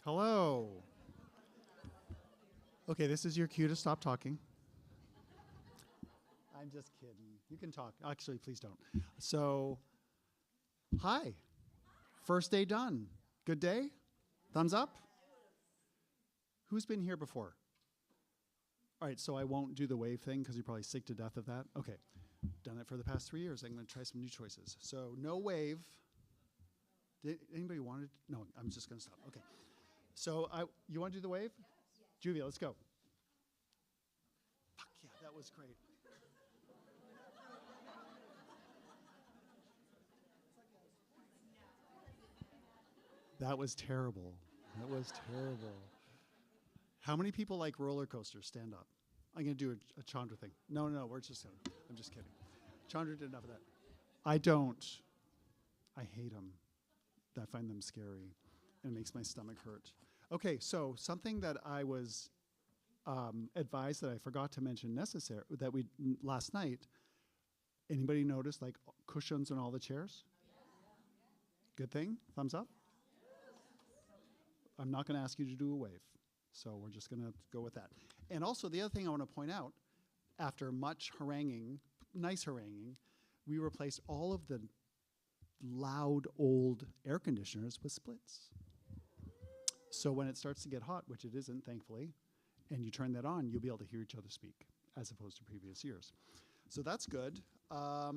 Hello. Okay, this is your cue to stop talking. I'm just kidding. You can talk. Actually, please don't. So, hi. First day done. Good day? Thumbs up? Who's been here before? All right, so I won't do the wave thing because you're probably sick to death of that. Okay, done it for the past 3 years. I'm going to try some new choices. So, no wave. Did anybody want to? No, I'm just going to stop. Okay. So, you want to do the wave? Yes. Juvia, let's go. Fuck yeah, that was great. That was terrible. That was terrible. How many people like roller coasters? Stand up. I'm going to do a Chandra thing. No, we're just going to. I'm just kidding. Chandra did enough of that. I don't. I hate them. I find them scary. And it makes my stomach hurt. Okay, so something that I was advised that I forgot to mention last night. Anybody notice like cushions on all the chairs? Good thing? Thumbs up? I'm not going to ask you to do a wave. So we're just going to go with that. And also the other thing I want to point out, after much haranguing, nice haranguing, we replaced all of the loud old air conditioners with splits. So when it starts to get hot, which it isn't, thankfully, and you turn that on, you'll be able to hear each other speak, as opposed to previous years. So that's good. I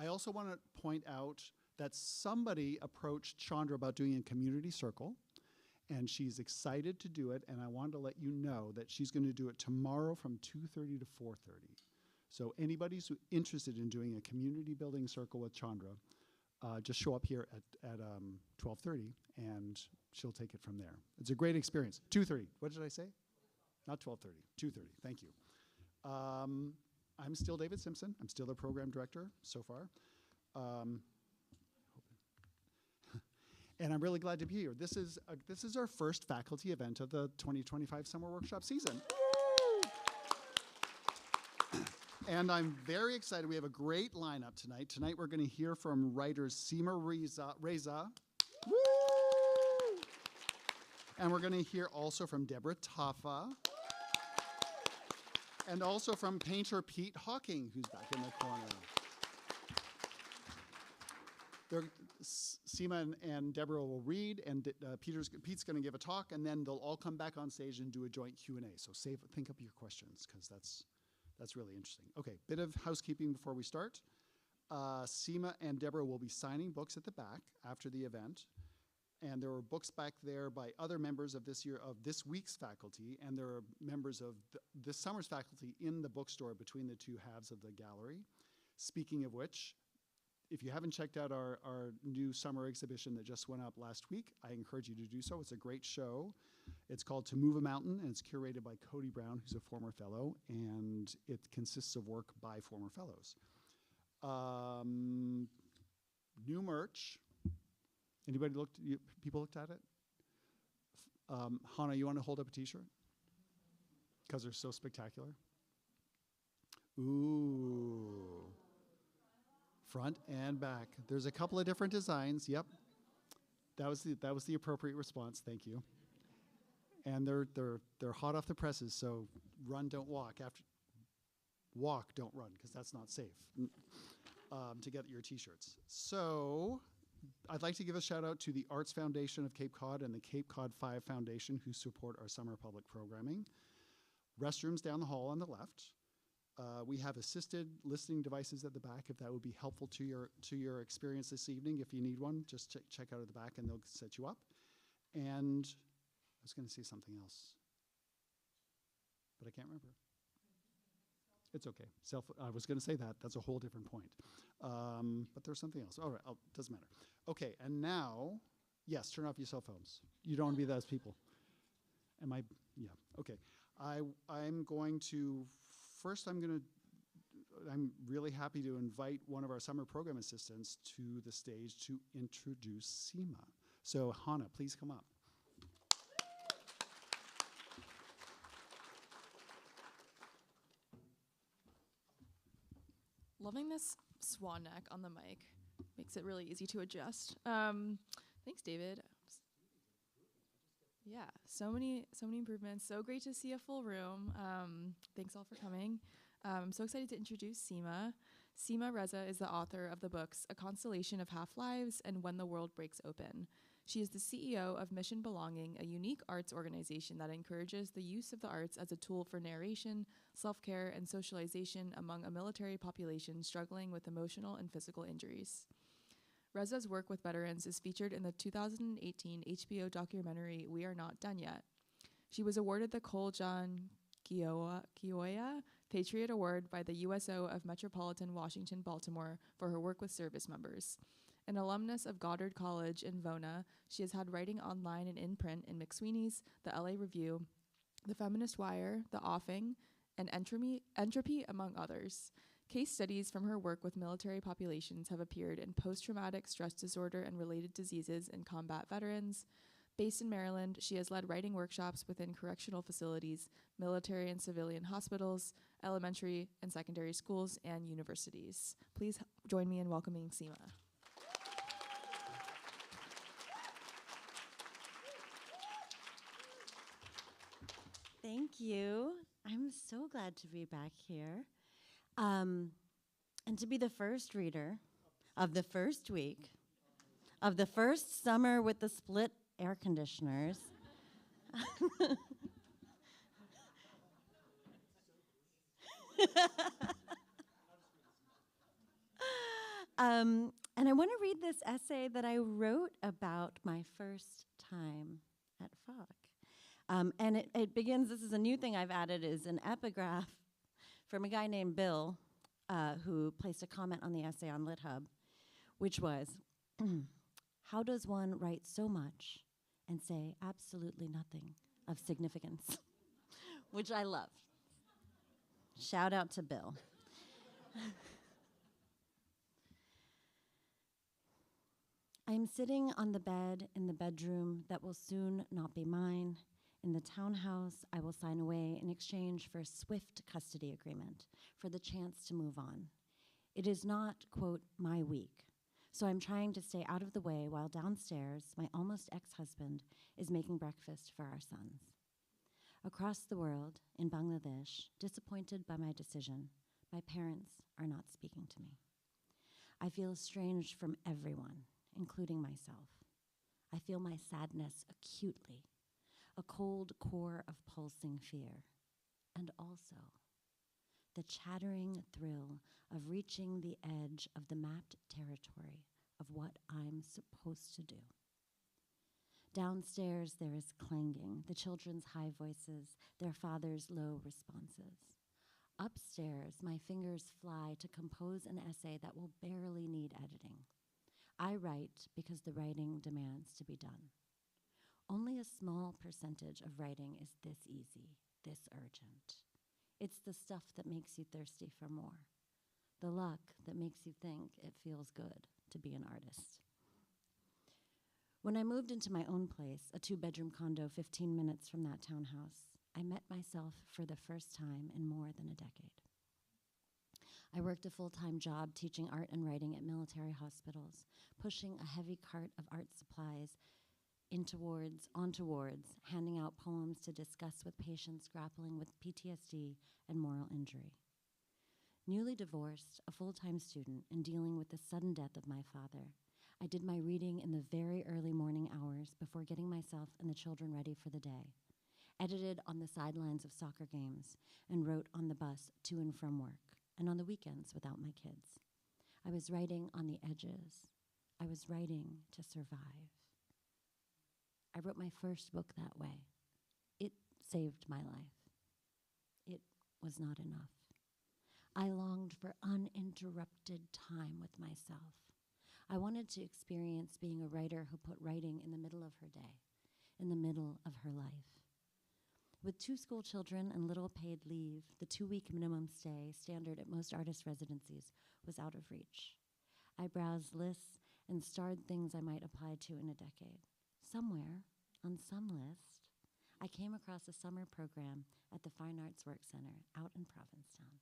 also want to point out that somebody approached Chandra about doing a community circle, and she's excited to do it, and I wanted to let you know that she's going to do it tomorrow from 2:30 to 4:30. So anybody who's interested in doing a community building circle with Chandra, just show up here at 12:30, and she'll take it from there. It's a great experience. 2:30. What did I say? Not 12:30. 2:30. Thank you. I'm still David Simpson. I'm still the program director so far. And I'm really glad to be here. This is our first faculty event of the 2025 summer workshop season. And I'm very excited. We have a great lineup tonight. Tonight we're going to hear from writers Seema, Reza. Woo! And we're going to hear also from Deborah Taffa. And also from painter Pete Hocking, who's back in the corner. Seema and Deborah will read, and Pete's going to give a talk, and then they'll all come back on stage and do a joint Q&A. So think up your questions, because that's really interesting. Okay, bit of housekeeping before we start. Seema and Deborah will be signing books at the back after the event, and there are books back there by other members of this week's faculty, and there are members of this summer's faculty in the bookstore between the two halves of the gallery. Speaking of which, if you haven't checked out our new summer exhibition that just went up last week, I encourage you to do so. It's a great show. It's called To Move a Mountain, and it's curated by Cody Brown, who's a former fellow, and it consists of work by former fellows. New merch. People looked at it? Hannah, you want to hold up a t-shirt? Because they're so spectacular. Ooh. Front and back. There's a couple of different designs. Yep, that was the appropriate response. Thank you. And they're hot off the presses. So run, don't walk. Walk, don't run, because that's not safe. To get your T-shirts. So I'd like to give a shout out to the Arts Foundation of Cape Cod and the Cape Cod 5 Foundation, who support our summer public programming. Restrooms down the hall on the left. We have assisted listening devices at the back, if that would be helpful to your experience this evening. If you need one, just check out at the back and they'll set you up. And I was going to say something else, but I can't remember. It's okay. I was going to say that. That's a whole different point. But there's something else. All right, doesn't matter. Okay, and now, yes, turn off your cell phones. You don't want to be those people. Yeah, okay. I'm going to... First, I'm really happy to invite one of our summer program assistants to the stage to introduce Seema. So, Hannah, please come up. Loving this swan neck on the mic. Makes it really easy to adjust. Thanks, David. Yeah, so many improvements. So great to see a full room. Thanks all for coming. I'm so excited to introduce Seema. Seema Reza is the author of the books A Constellation of Half-Lives and When the World Breaks Open. She is the CEO of Mission Belonging, a unique arts organization that encourages the use of the arts as a tool for narration, self-care, and socialization among a military population struggling with emotional and physical injuries. Reza's work with veterans is featured in the 2018 HBO documentary We Are Not Done Yet. She was awarded the Koljan Kioya Patriot Award by the USO of Metropolitan Washington, Baltimore for her work with service members. An alumnus of Goddard College in Vona, she has had writing online and in print in McSweeney's, the LA Review, the Feminist Wire, the Offing, and Entropy, among others. Case studies from her work with military populations have appeared in Post-Traumatic Stress Disorder and Related Diseases in Combat Veterans. Based in Maryland, she has led writing workshops within correctional facilities, military and civilian hospitals, elementary and secondary schools, and universities. Please join me in welcoming Seema. Thank you. I'm so glad to be back here. And to be the first reader of the first week of the first summer with the split air conditioners. And I want to read this essay that I wrote about my first time at FOC. And it begins, this is a new thing I've added, is an epigraph from a guy named Bill, who placed a comment on the essay on LitHub, which was, how does one write so much and say absolutely nothing of significance? Which I love. Shout out to Bill. I am sitting on the bed in the bedroom that will soon not be mine. In the townhouse, I will sign away in exchange for a swift custody agreement, for the chance to move on. It is not, quote, my week, so I'm trying to stay out of the way while downstairs, my almost ex-husband is making breakfast for our sons. Across the world, in Bangladesh, disappointed by my decision, my parents are not speaking to me. I feel estranged from everyone, including myself. I feel my sadness acutely, a cold core of pulsing fear, and also the chattering thrill of reaching the edge of the mapped territory of what I'm supposed to do. Downstairs there is clanging, the children's high voices, their father's low responses. Upstairs, my fingers fly to compose an essay that will barely need editing. I write because the writing demands to be done. Only a small percentage of writing is this easy, this urgent. It's the stuff that makes you thirsty for more, the luck that makes you think it feels good to be an artist. When I moved into my own place, a 2-bedroom condo 15 minutes from that townhouse, I met myself for the first time in more than a decade. I worked a full-time job teaching art and writing at military hospitals, pushing a heavy cart of art supplies onto wards, handing out poems to discuss with patients grappling with PTSD and moral injury. Newly divorced, a full-time student, and dealing with the sudden death of my father, I did my reading in the very early morning hours before getting myself and the children ready for the day, edited on the sidelines of soccer games, and wrote on the bus to and from work, and on the weekends without my kids. I was writing on the edges. I was writing to survive. I wrote my first book that way. It saved my life. It was not enough. I longed for uninterrupted time with myself. I wanted to experience being a writer who put writing in the middle of her day, in the middle of her life. With 2 school children and little paid leave, the 2-week minimum stay, standard at most artist residencies, was out of reach. I browsed lists and starred things I might apply to in a decade. Somewhere, on some list, I came across a summer program at the Fine Arts Work Center out in Provincetown.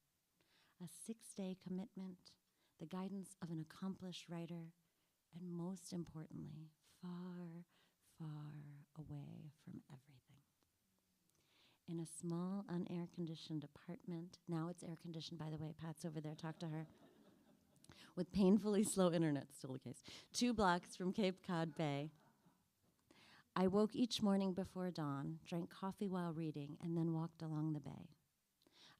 A 6-day commitment, the guidance of an accomplished writer, and most importantly, far, far away from everyone. in a small, unair-conditioned apartment. Now it's air-conditioned, by the way. Pat's over there, talk to her. With painfully slow internet, still the case. 2 blocks from Cape Cod Bay. I woke each morning before dawn, drank coffee while reading, and then walked along the bay.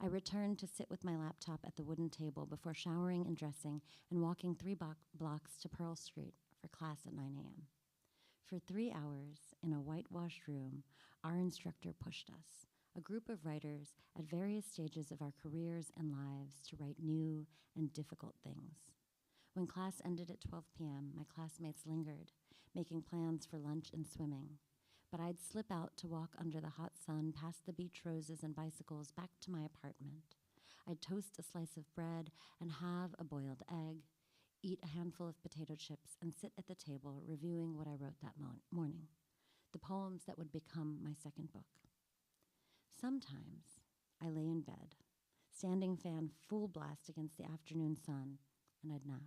I returned to sit with my laptop at the wooden table before showering and dressing and walking 3 blocks to Pearl Street for class at 9 a.m. For 3 hours, in a whitewashed room, our instructor pushed us, a group of writers at various stages of our careers and lives, to write new and difficult things. When class ended at 12 p.m., my classmates lingered, making plans for lunch and swimming. But I'd slip out to walk under the hot sun, past the beach roses and bicycles, back to my apartment. I'd toast a slice of bread and have a boiled egg, eat a handful of potato chips, and sit at the table reviewing what I wrote that morning, the poems that would become my second book. Sometimes I lay in bed, standing fan full blast against the afternoon sun, and I'd nap.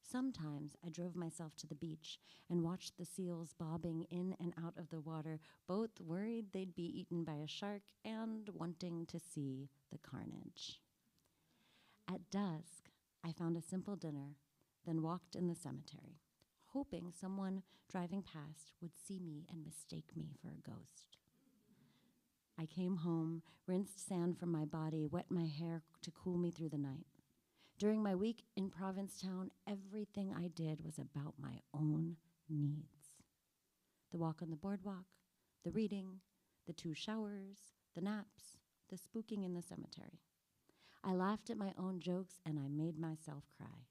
Sometimes I drove myself to the beach and watched the seals bobbing in and out of the water, both worried they'd be eaten by a shark and wanting to see the carnage. At dusk, I found a simple dinner, then walked in the cemetery, hoping someone driving past would see me and mistake me for a ghost. I came home, rinsed sand from my body, wet my hair to cool me through the night. During my week in Provincetown, everything I did was about my own needs. The walk on the boardwalk, the reading, the 2 showers, the naps, the spooking in the cemetery. I laughed at my own jokes and I made myself cry.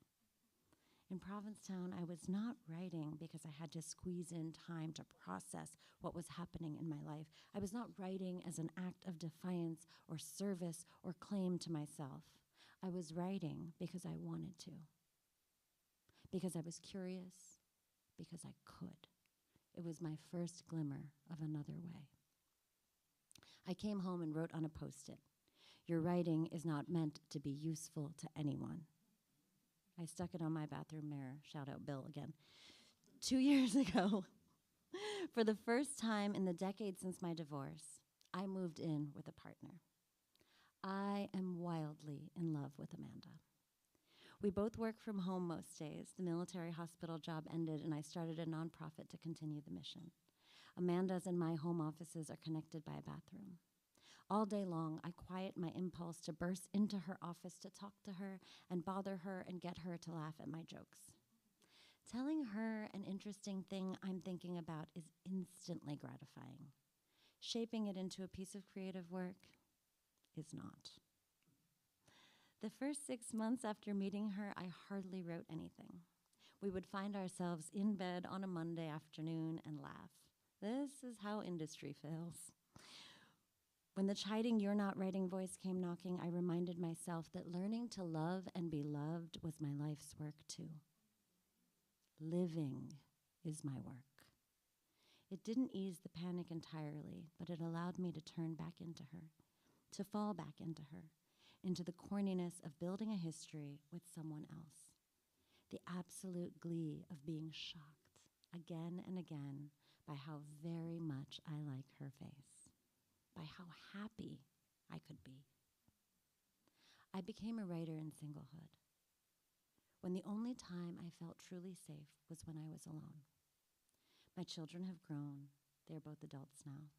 In Provincetown, I was not writing because I had to squeeze in time to process what was happening in my life. I was not writing as an act of defiance or service or claim to myself. I was writing because I wanted to, because I was curious, because I could. It was my first glimmer of another way. I came home and wrote on a Post-it, "Your writing is not meant to be useful to anyone." I stuck it on my bathroom mirror. Shout out Bill again. 2 years ago, for the first time in the decade since my divorce, I moved in with a partner. I am wildly in love with Amanda. We both work from home most days. The military hospital job ended, and I started a nonprofit to continue the mission. Amanda's and my home offices are connected by a bathroom. All day long, I quiet my impulse to burst into her office to talk to her and bother her and get her to laugh at my jokes. Telling her an interesting thing I'm thinking about is instantly gratifying. Shaping it into a piece of creative work is not. The first 6 months after meeting her, I hardly wrote anything. We would find ourselves in bed on a Monday afternoon and laugh. This is how industry fails. When the chiding "you're not writing" voice came knocking, I reminded myself that learning to love and be loved was my life's work too. Living is my work. It didn't ease the panic entirely, but it allowed me to turn back into her, to fall back into her, into the corniness of building a history with someone else. The absolute glee of being shocked again and again by how very much I like her face, by how happy I could be. I became a writer in singlehood, when the only time I felt truly safe was when I was alone. My children have grown. They are both adults now.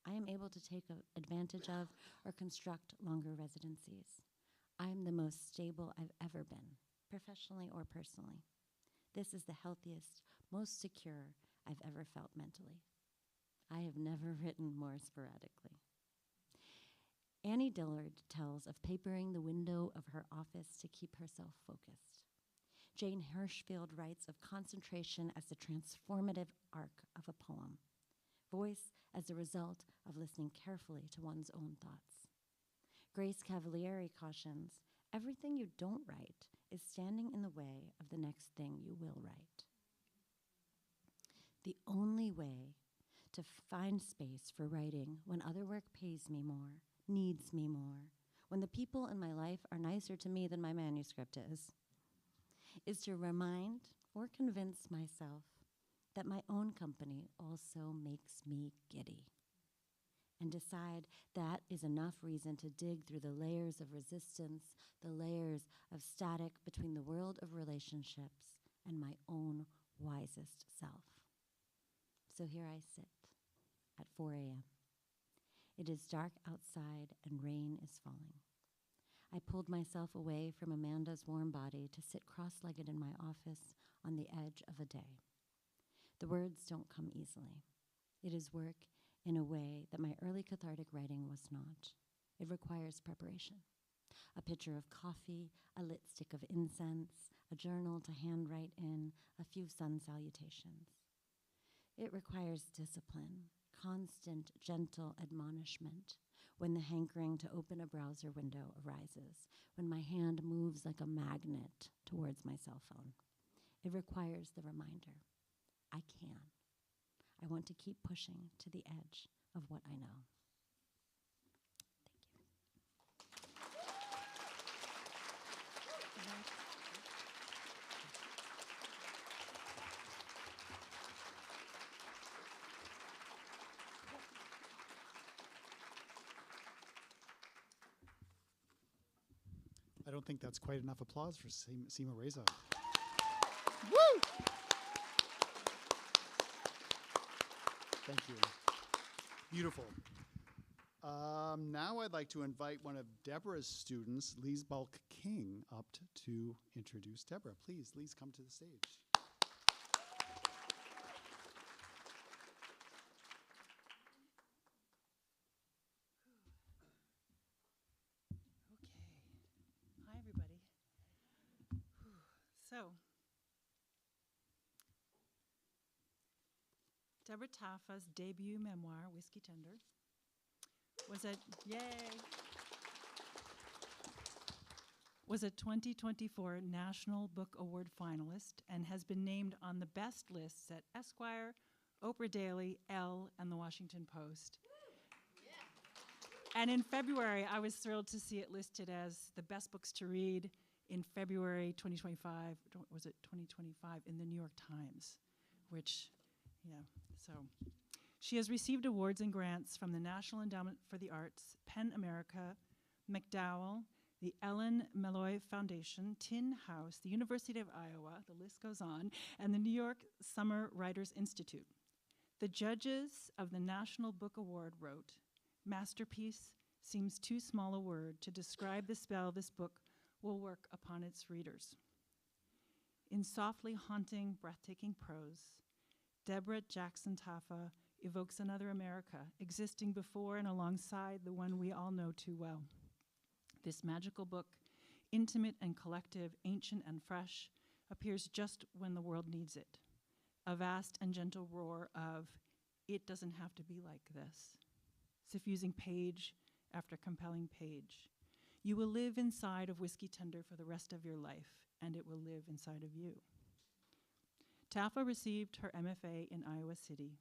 I am able to take advantage of or construct longer residencies. I am the most stable I've ever been, professionally or personally. This is the healthiest, most secure I've ever felt mentally. I have never written more sporadically. Annie Dillard tells of papering the window of her office to keep herself focused. Jane Hirschfield writes of concentration as the transformative arc of a poem, voice as a result of listening carefully to one's own thoughts. Grace Cavalieri cautions, everything you don't write is standing in the way of the next thing you will write. The only way to find space for writing when other work pays me more, needs me more, when the people in my life are nicer to me than my manuscript is to remind or convince myself that my own company also makes me giddy. and decide that is enough reason to dig through the layers of resistance, the layers of static between the world of relationships and my own wisest self. So here I sit at 4 a.m. It is dark outside and rain is falling. I pulled myself away from Amanda's warm body to sit cross-legged in my office on the edge of a day. The words don't come easily. It is work in a way that my early cathartic writing was not. It requires preparation. A pitcher of coffee, a lit stick of incense, a journal to handwrite in, a few sun salutations. It requires discipline, constant, gentle admonishment when the hankering to open a browser window arises, when my hand moves like a magnet towards my cell phone. It requires the reminder, I can. I want to keep pushing to the edge of what I know. Thank you. I don't think that's quite enough applause for Seema Reza. Woo! Thank you. Beautiful. Now I'd like to invite one of Deborah's students, Lise Bulk King, up to introduce Deborah. Please, Lise, come to the stage. Hi, everybody. So, Deborah Taffa's debut memoir, Whiskey Tender, was a 2024 National Book Award finalist and has been named on the best lists at Esquire, Oprah Daily, ELLE, and the Washington Post. And in February, I was thrilled to see it listed as the best books to read in February 2025, was it 2025, in the New York Times, which, yeah, so. She has received awards and grants from the National Endowment for the Arts, PEN America, MacDowell, the Ellen Meloy Foundation, Tin House, the University of Iowa, the list goes on, and the New York Summer Writers Institute. The judges of the National Book Award wrote, "Masterpiece seems too small a word to describe the spell this book will work upon its readers." In softly haunting, breathtaking prose, Deborah Jackson Taffa evokes another America, existing before and alongside the one we all know too well. This magical book, intimate and collective, ancient and fresh, appears just when the world needs it. A vast and gentle roar of, it doesn't have to be like this. Suffusing page after compelling page. You will live inside of Whiskey Tender for the rest of your life, and it will live inside of you. Taffa received her MFA in Iowa City,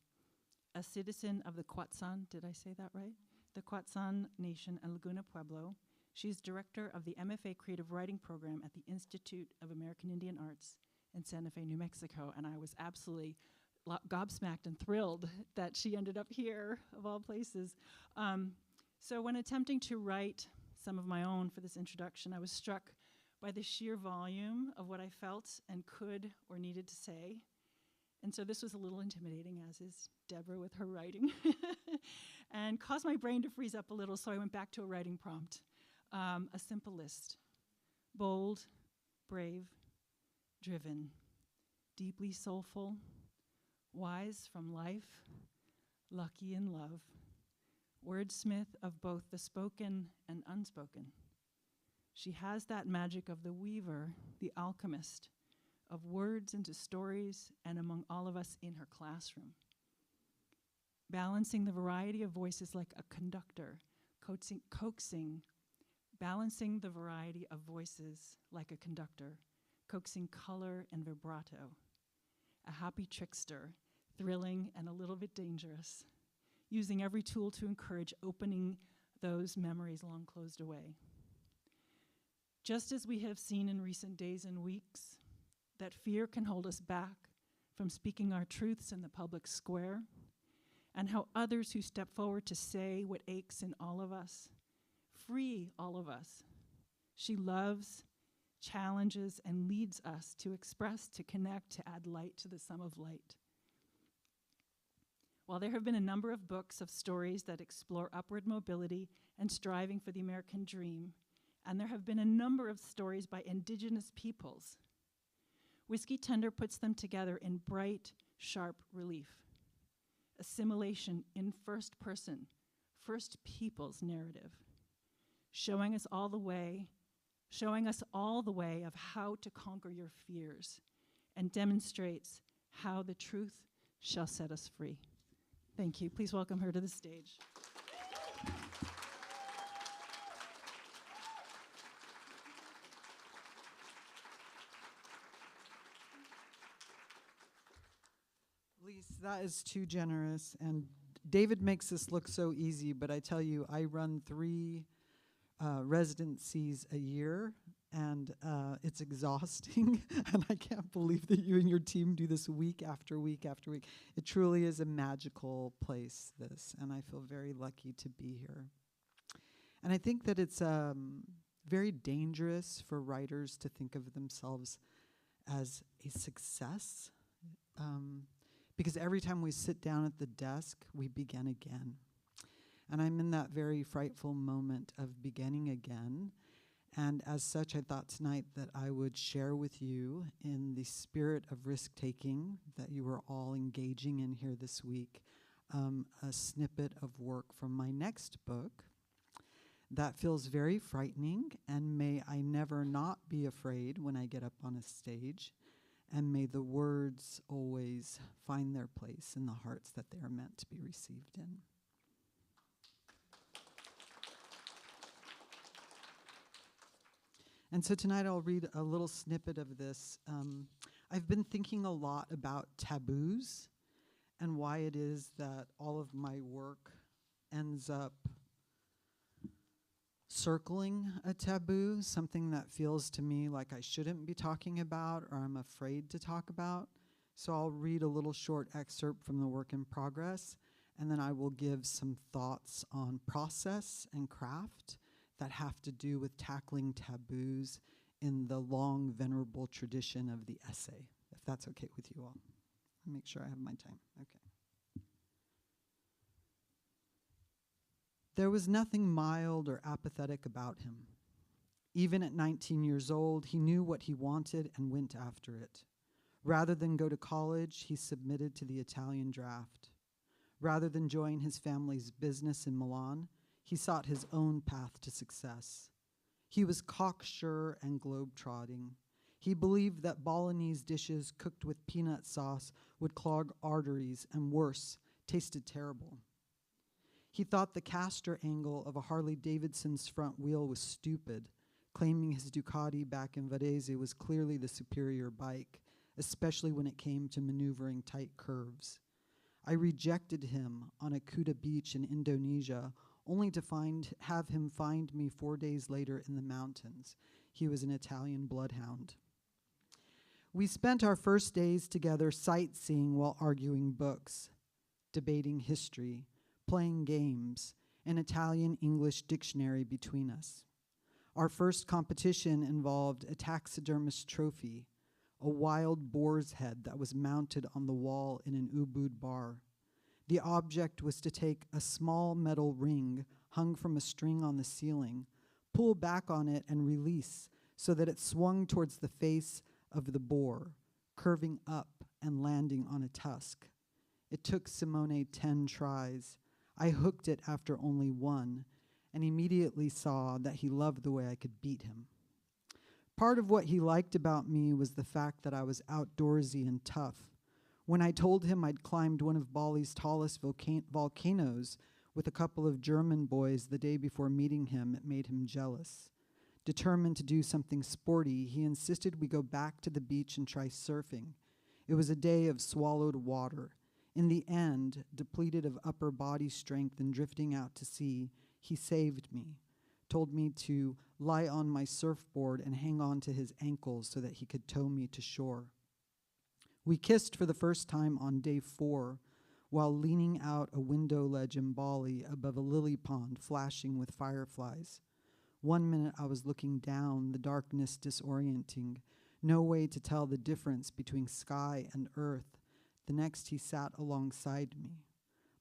a citizen of the Kwatsaan, did I say that right? The Kwatsaan Nation and Laguna, Pueblo. She's director of the MFA Creative Writing Program at the Institute of American Indian Arts in Santa Fe, New Mexico, and I was absolutely gobsmacked and thrilled that she ended up here, of all places. So when attempting to write some of my own for this introduction, I was struck by the sheer volume of what I felt and could or needed to say. And so this was a little intimidating, as is Deborah with her writing, and caused my brain to freeze up a little, so I went back to a writing prompt. A simple list: bold, brave, driven, deeply soulful, wise from life, lucky in love, wordsmith of both the spoken and unspoken. She has that magic of the weaver, the alchemist, of words into stories and among all of us in her classroom. Balancing the variety of voices like a conductor, coaxing, balancing the variety of voices like a conductor, coaxing color and vibrato. A happy trickster, thrilling and a little bit dangerous, using every tool to encourage opening those memories long closed away. Just as we have seen in recent days and weeks, that fear can hold us back from speaking our truths in the public square, and how others who step forward to say what aches in all of us, free all of us. She loves, challenges, and leads us to express, to connect, to add light to the sum of light. While there have been a number of books of stories that explore upward mobility and striving for the American dream, and there have been a number of stories by Indigenous peoples, Whiskey Tender puts them together in bright, sharp relief. Assimilation in first person, first people's narrative, showing us all the way of how to conquer your fears, and demonstrates how the truth shall set us free. Thank you. Please welcome her to the stage. Lise, that is too generous. And David makes this look so easy, but I tell you, I run 3 residencies a year, and it's exhausting. And I can't believe that you and your team do this week after week after week. It truly is a magical place, this, and I feel very lucky to be here. And I think that it's very dangerous for writers to think of themselves as a success. Because every time we sit down at the desk, we begin again. And I'm in that very frightful moment of beginning again. And as such, I thought tonight that I would share with you, in the spirit of risk-taking that you are all engaging in here this week, a snippet of work from my next book that feels very frightening, and may I never not be afraid when I get up on a stage. And may the words always find their place in the hearts that they are meant to be received in. And so tonight I'll read a little snippet of this. I've been thinking a lot about taboos and why it is that all of my work ends up circling a taboo, something that feels to me like I shouldn't be talking about or I'm afraid to talk about. So I'll read a little short excerpt from the work in progress, and then I will give some thoughts on process and craft that have to do with tackling taboos in the long, venerable tradition of the essay, if that's okay with you all. I'll make sure I have my time. Okay. There was nothing mild or apathetic about him. Even at 19 years old, he knew what he wanted and went after it. Rather than go to college, he submitted to the Italian draft. Rather than join his family's business in Milan, he sought his own path to success. He was cocksure and globe-trotting. He believed that Bolognese dishes cooked with peanut sauce would clog arteries and, worse, tasted terrible. He thought the caster angle of a Harley-Davidson's front wheel was stupid, claiming his Ducati back in Varese was clearly the superior bike, especially when it came to maneuvering tight curves. I rejected him on a Kuta beach in Indonesia, only to have him find me 4 days later in the mountains. He was an Italian bloodhound. We spent our first days together sightseeing while arguing books, debating history, playing games, an Italian-English dictionary between us. Our first competition involved a taxidermist trophy, a wild boar's head that was mounted on the wall in an Ubud bar. The object was to take a small metal ring hung from a string on the ceiling, pull back on it and release so that it swung towards the face of the boar, curving up and landing on a tusk. It took Simone 10 tries. I hooked it after only 1 and immediately saw that he loved the way I could beat him. Part of what he liked about me was the fact that I was outdoorsy and tough. When I told him I'd climbed one of Bali's tallest volcanoes with a couple of German boys the day before meeting him, it made him jealous. Determined to do something sporty, he insisted we go back to the beach and try surfing. It was a day of swallowed water. In the end, depleted of upper body strength and drifting out to sea, he saved me, told me to lie on my surfboard and hang on to his ankles so that he could tow me to shore. We kissed for the first time on day 4, while leaning out a window ledge in Bali above a lily pond flashing with fireflies. 1 minute I was looking down, the darkness disorienting, no way to tell the difference between sky and earth. The next he sat alongside me.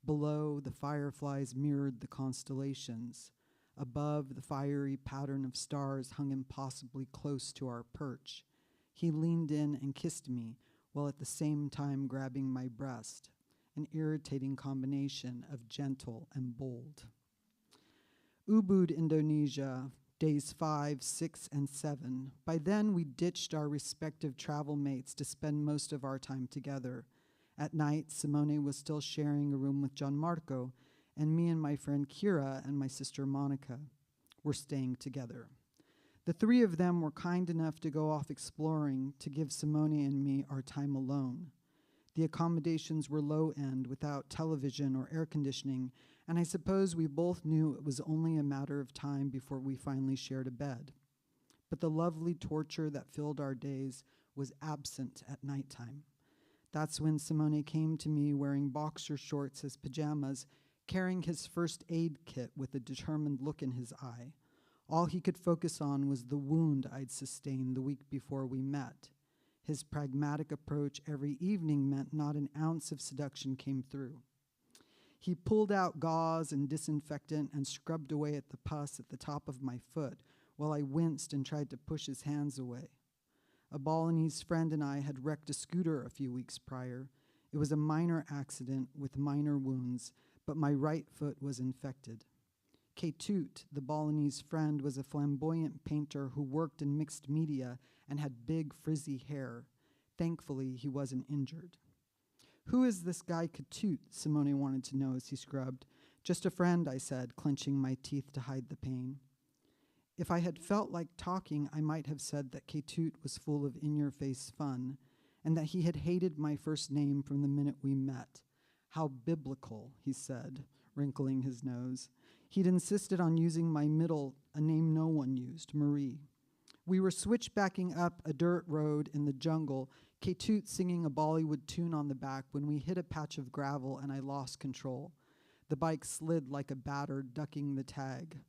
Below, the fireflies mirrored the constellations. Above, the fiery pattern of stars hung impossibly close to our perch. He leaned in and kissed me, while at the same time grabbing my breast, an irritating combination of gentle and bold. Ubud, Indonesia, days 5, 6, and 7. By then, we ditched our respective travel mates to spend most of our time together. At night, Simone was still sharing a room with Gianmarco, and me and my friend Kira and my sister Monica were staying together. The three of them were kind enough to go off exploring to give Simone and me our time alone. The accommodations were low-end, without television or air conditioning, and I suppose we both knew it was only a matter of time before we finally shared a bed. But the lovely torture that filled our days was absent at nighttime. That's when Simone came to me wearing boxer shorts as pajamas, carrying his first aid kit with a determined look in his eye. All he could focus on was the wound I'd sustained the week before we met. His pragmatic approach every evening meant not an ounce of seduction came through. He pulled out gauze and disinfectant and scrubbed away at the pus at the top of my foot while I winced and tried to push his hands away. A Balinese friend and I had wrecked a scooter a few weeks prior. It was a minor accident with minor wounds, but my right foot was infected. Ketut, the Balinese friend, was a flamboyant painter who worked in mixed media and had big frizzy hair. Thankfully, he wasn't injured. "Who is this guy Ketut?" Simone wanted to know as he scrubbed. "Just a friend," I said, clenching my teeth to hide the pain. If I had felt like talking, I might have said that Ketut was full of in-your-face fun, and that he had hated my first name from the minute we met. "How biblical," he said, wrinkling his nose. He'd insisted on using my middle, a name no one used, Marie. We were switchbacking up a dirt road in the jungle, Ketut singing a Bollywood tune on the back, when we hit a patch of gravel and I lost control. The bike slid like a batter, ducking the tag.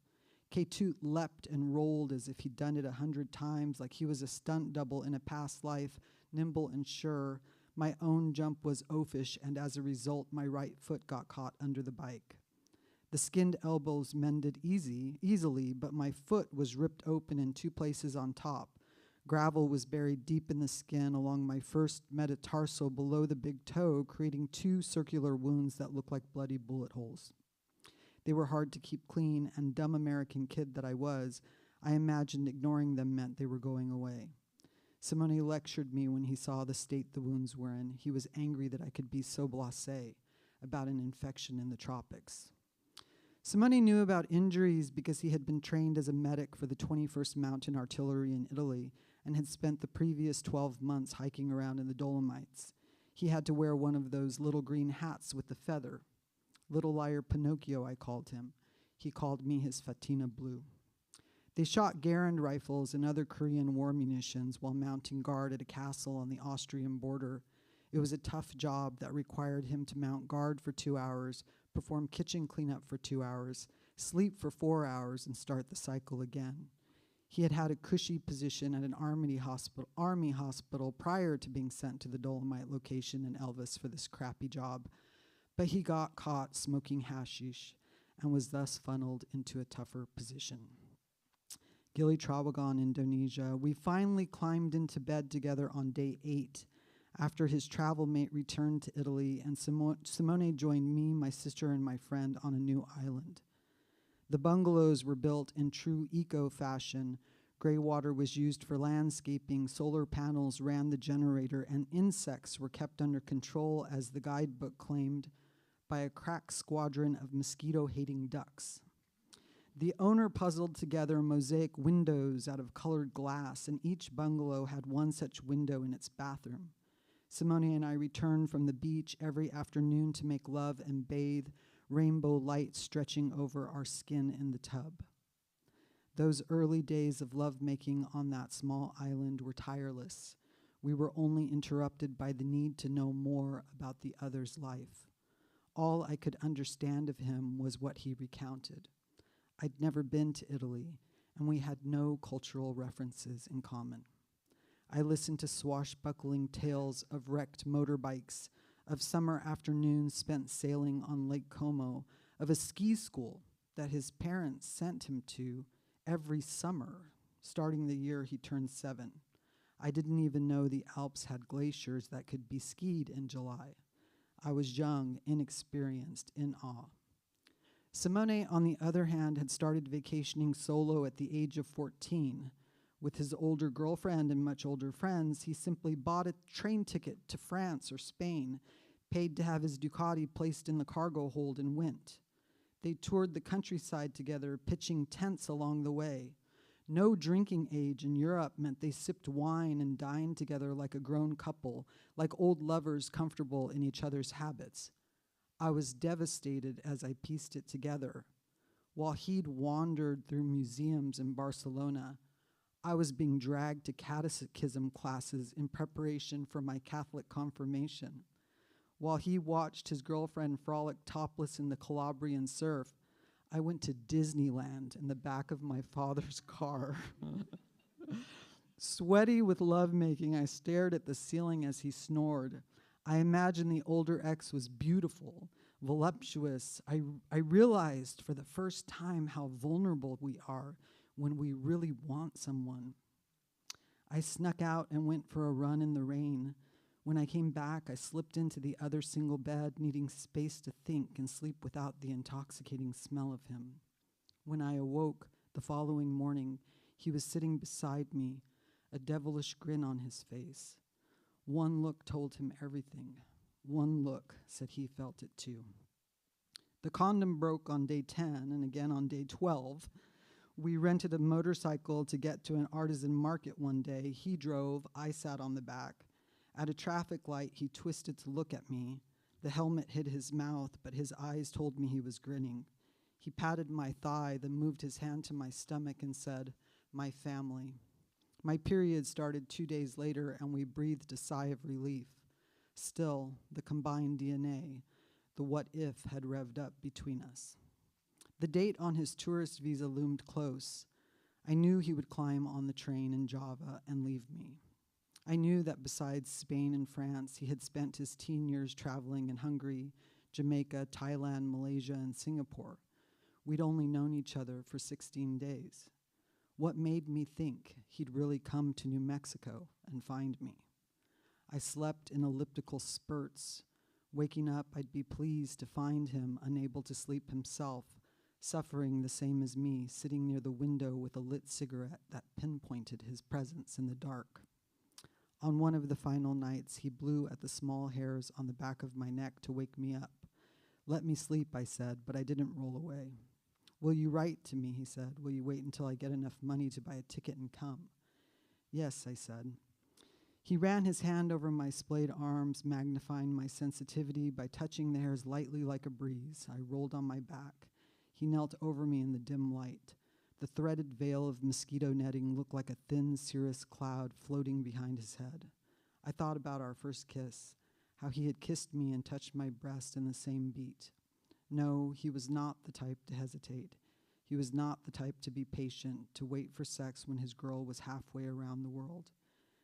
Ketut leapt and rolled as if he'd done it 100 times, like he was a stunt double in a past life, nimble and sure. My own jump was oafish, and as a result, my right foot got caught under the bike. The skinned elbows mended easily, but my foot was ripped open in 2 places on top. Gravel was buried deep in the skin along my first metatarsal below the big toe, creating 2 circular wounds that looked like bloody bullet holes. They were hard to keep clean, and dumb American kid that I was, I imagined ignoring them meant they were going away. Simone lectured me when he saw the state the wounds were in. He was angry that I could be so blasé about an infection in the tropics. Simone knew about injuries because he had been trained as a medic for the 21st Mountain Artillery in Italy and had spent the previous 12 months hiking around in the Dolomites. He had to wear one of those little green hats with the feather. Little liar Pinocchio, I called him. He called me his Fatina Blue. They shot Garand rifles and other Korean war munitions while mounting guard at a castle on the Austrian border. It was a tough job that required him to mount guard for 2 hours, perform kitchen cleanup for 2 hours, sleep for 4 hours, and start the cycle again. He had had a cushy position at an army hospital prior to being sent to the Dolomite location in Elvis for this crappy job, but he got caught smoking hashish and was thus funneled into a tougher position. Gili Trawangan, Indonesia. We finally climbed into bed together on day 8 after his travel mate returned to Italy, and Simone joined me, my sister, and my friend on a new island. The bungalows were built in true eco fashion. Gray water was used for landscaping, solar panels ran the generator, and insects were kept under control, as the guidebook claimed, by a crack squadron of mosquito-hating ducks. The owner puzzled together mosaic windows out of colored glass, and each bungalow had one such window in its bathroom. Simone and I returned from the beach every afternoon to make love and bathe, rainbow light stretching over our skin in the tub. Those early days of lovemaking on that small island were tireless. We were only interrupted by the need to know more about the other's life. All I could understand of him was what he recounted. I'd never been to Italy, and we had no cultural references in common. I listened to swashbuckling tales of wrecked motorbikes, of summer afternoons spent sailing on Lake Como, of a ski school that his parents sent him to every summer, starting the year he turned 7. I didn't even know the Alps had glaciers that could be skied in July. I was young, inexperienced, in awe. Simone, on the other hand, had started vacationing solo at the age of 14. With his older girlfriend and much older friends, he simply bought a train ticket to France or Spain, paid to have his Ducati placed in the cargo hold, and went. They toured the countryside together, pitching tents along the way. No drinking age in Europe meant they sipped wine and dined together like a grown couple, like old lovers comfortable in each other's habits. I was devastated as I pieced it together. While he'd wandered through museums in Barcelona, I was being dragged to catechism classes in preparation for my Catholic confirmation. While he watched his girlfriend frolic topless in the Calabrian surf, I went to Disneyland in the back of my father's car. Sweaty with lovemaking, I stared at the ceiling as he snored. I imagined the older ex was beautiful, voluptuous. I realized for the first time how vulnerable we are when we really want someone. I snuck out and went for a run in the rain. When I came back, I slipped into the other single bed, needing space to think and sleep without the intoxicating smell of him. When I awoke the following morning, he was sitting beside me, a devilish grin on his face. One look told him everything. One look said he felt it too. The condom broke on day 10 and again on day 12. We rented a motorcycle to get to an artisan market one day. He drove, I sat on the back. At a traffic light, he twisted to look at me. The helmet hid his mouth, but his eyes told me he was grinning. He patted my thigh, then moved his hand to my stomach and said, "My family." My period started 2 days later, and we breathed a sigh of relief. Still, the combined DNA, the what if, had revved up between us. The date on his tourist visa loomed close. I knew he would climb on the train in Java and leave me. I knew that besides Spain and France, he had spent his teen years traveling in Hungary, Jamaica, Thailand, Malaysia, and Singapore. We'd only known each other for 16 days. What made me think he'd really come to New Mexico and find me? I slept in elliptical spurts. Waking up, I'd be pleased to find him unable to sleep himself, suffering the same as me, sitting near the window with a lit cigarette that pinpointed his presence in the dark. On one of the final nights, he blew at the small hairs on the back of my neck to wake me up. "Let me sleep," I said, but I didn't roll away. "Will you write to me?" he said. "Will you wait until I get enough money to buy a ticket and come?" "Yes," I said. He ran his hand over my splayed arms, magnifying my sensitivity by touching the hairs lightly like a breeze. I rolled on my back. He knelt over me in the dim light. The threaded veil of mosquito netting looked like a thin cirrus cloud floating behind his head. I thought about our first kiss, how he had kissed me and touched my breast in the same beat. No, he was not the type to hesitate. He was not the type to be patient, to wait for sex when his girl was halfway around the world.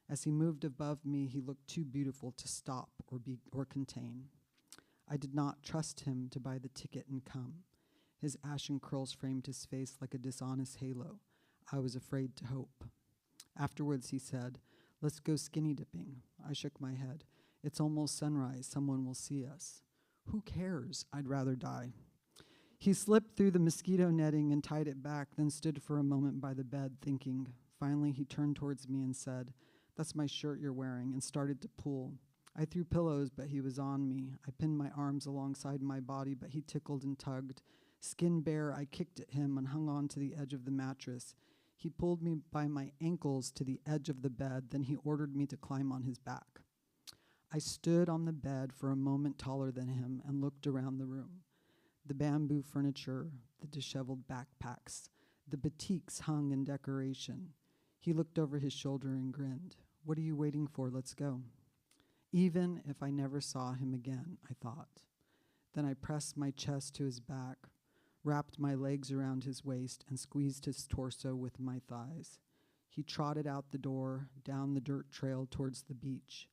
As he moved above me, he looked too beautiful to stop or contain. I did not trust him to buy the ticket and come. His ashen curls framed his face like a dishonest halo. I was afraid to hope. Afterwards, he said, "Let's go skinny dipping." I shook my head. "It's almost sunrise. Someone will see us." "Who cares? I'd rather die." He slipped through the mosquito netting and tied it back, then stood for a moment by the bed, thinking. Finally, he turned towards me and said, "That's my shirt you're wearing," and started to pull. I threw pillows, but he was on me. I pinned my arms alongside my body, but he tickled and tugged. Skin bare, I kicked at him and hung on to the edge of the mattress. He pulled me by my ankles to the edge of the bed, then he ordered me to climb on his back. I stood on the bed for a moment taller than him and looked around the room. The bamboo furniture, the disheveled backpacks, the batiks hung in decoration. He looked over his shoulder and grinned. "What are you waiting for? Let's go." Even if I never saw him again, I thought. Then I pressed my chest to his back, wrapped my legs around his waist, and squeezed his torso with my thighs. He trotted out the door, down the dirt trail towards the beach.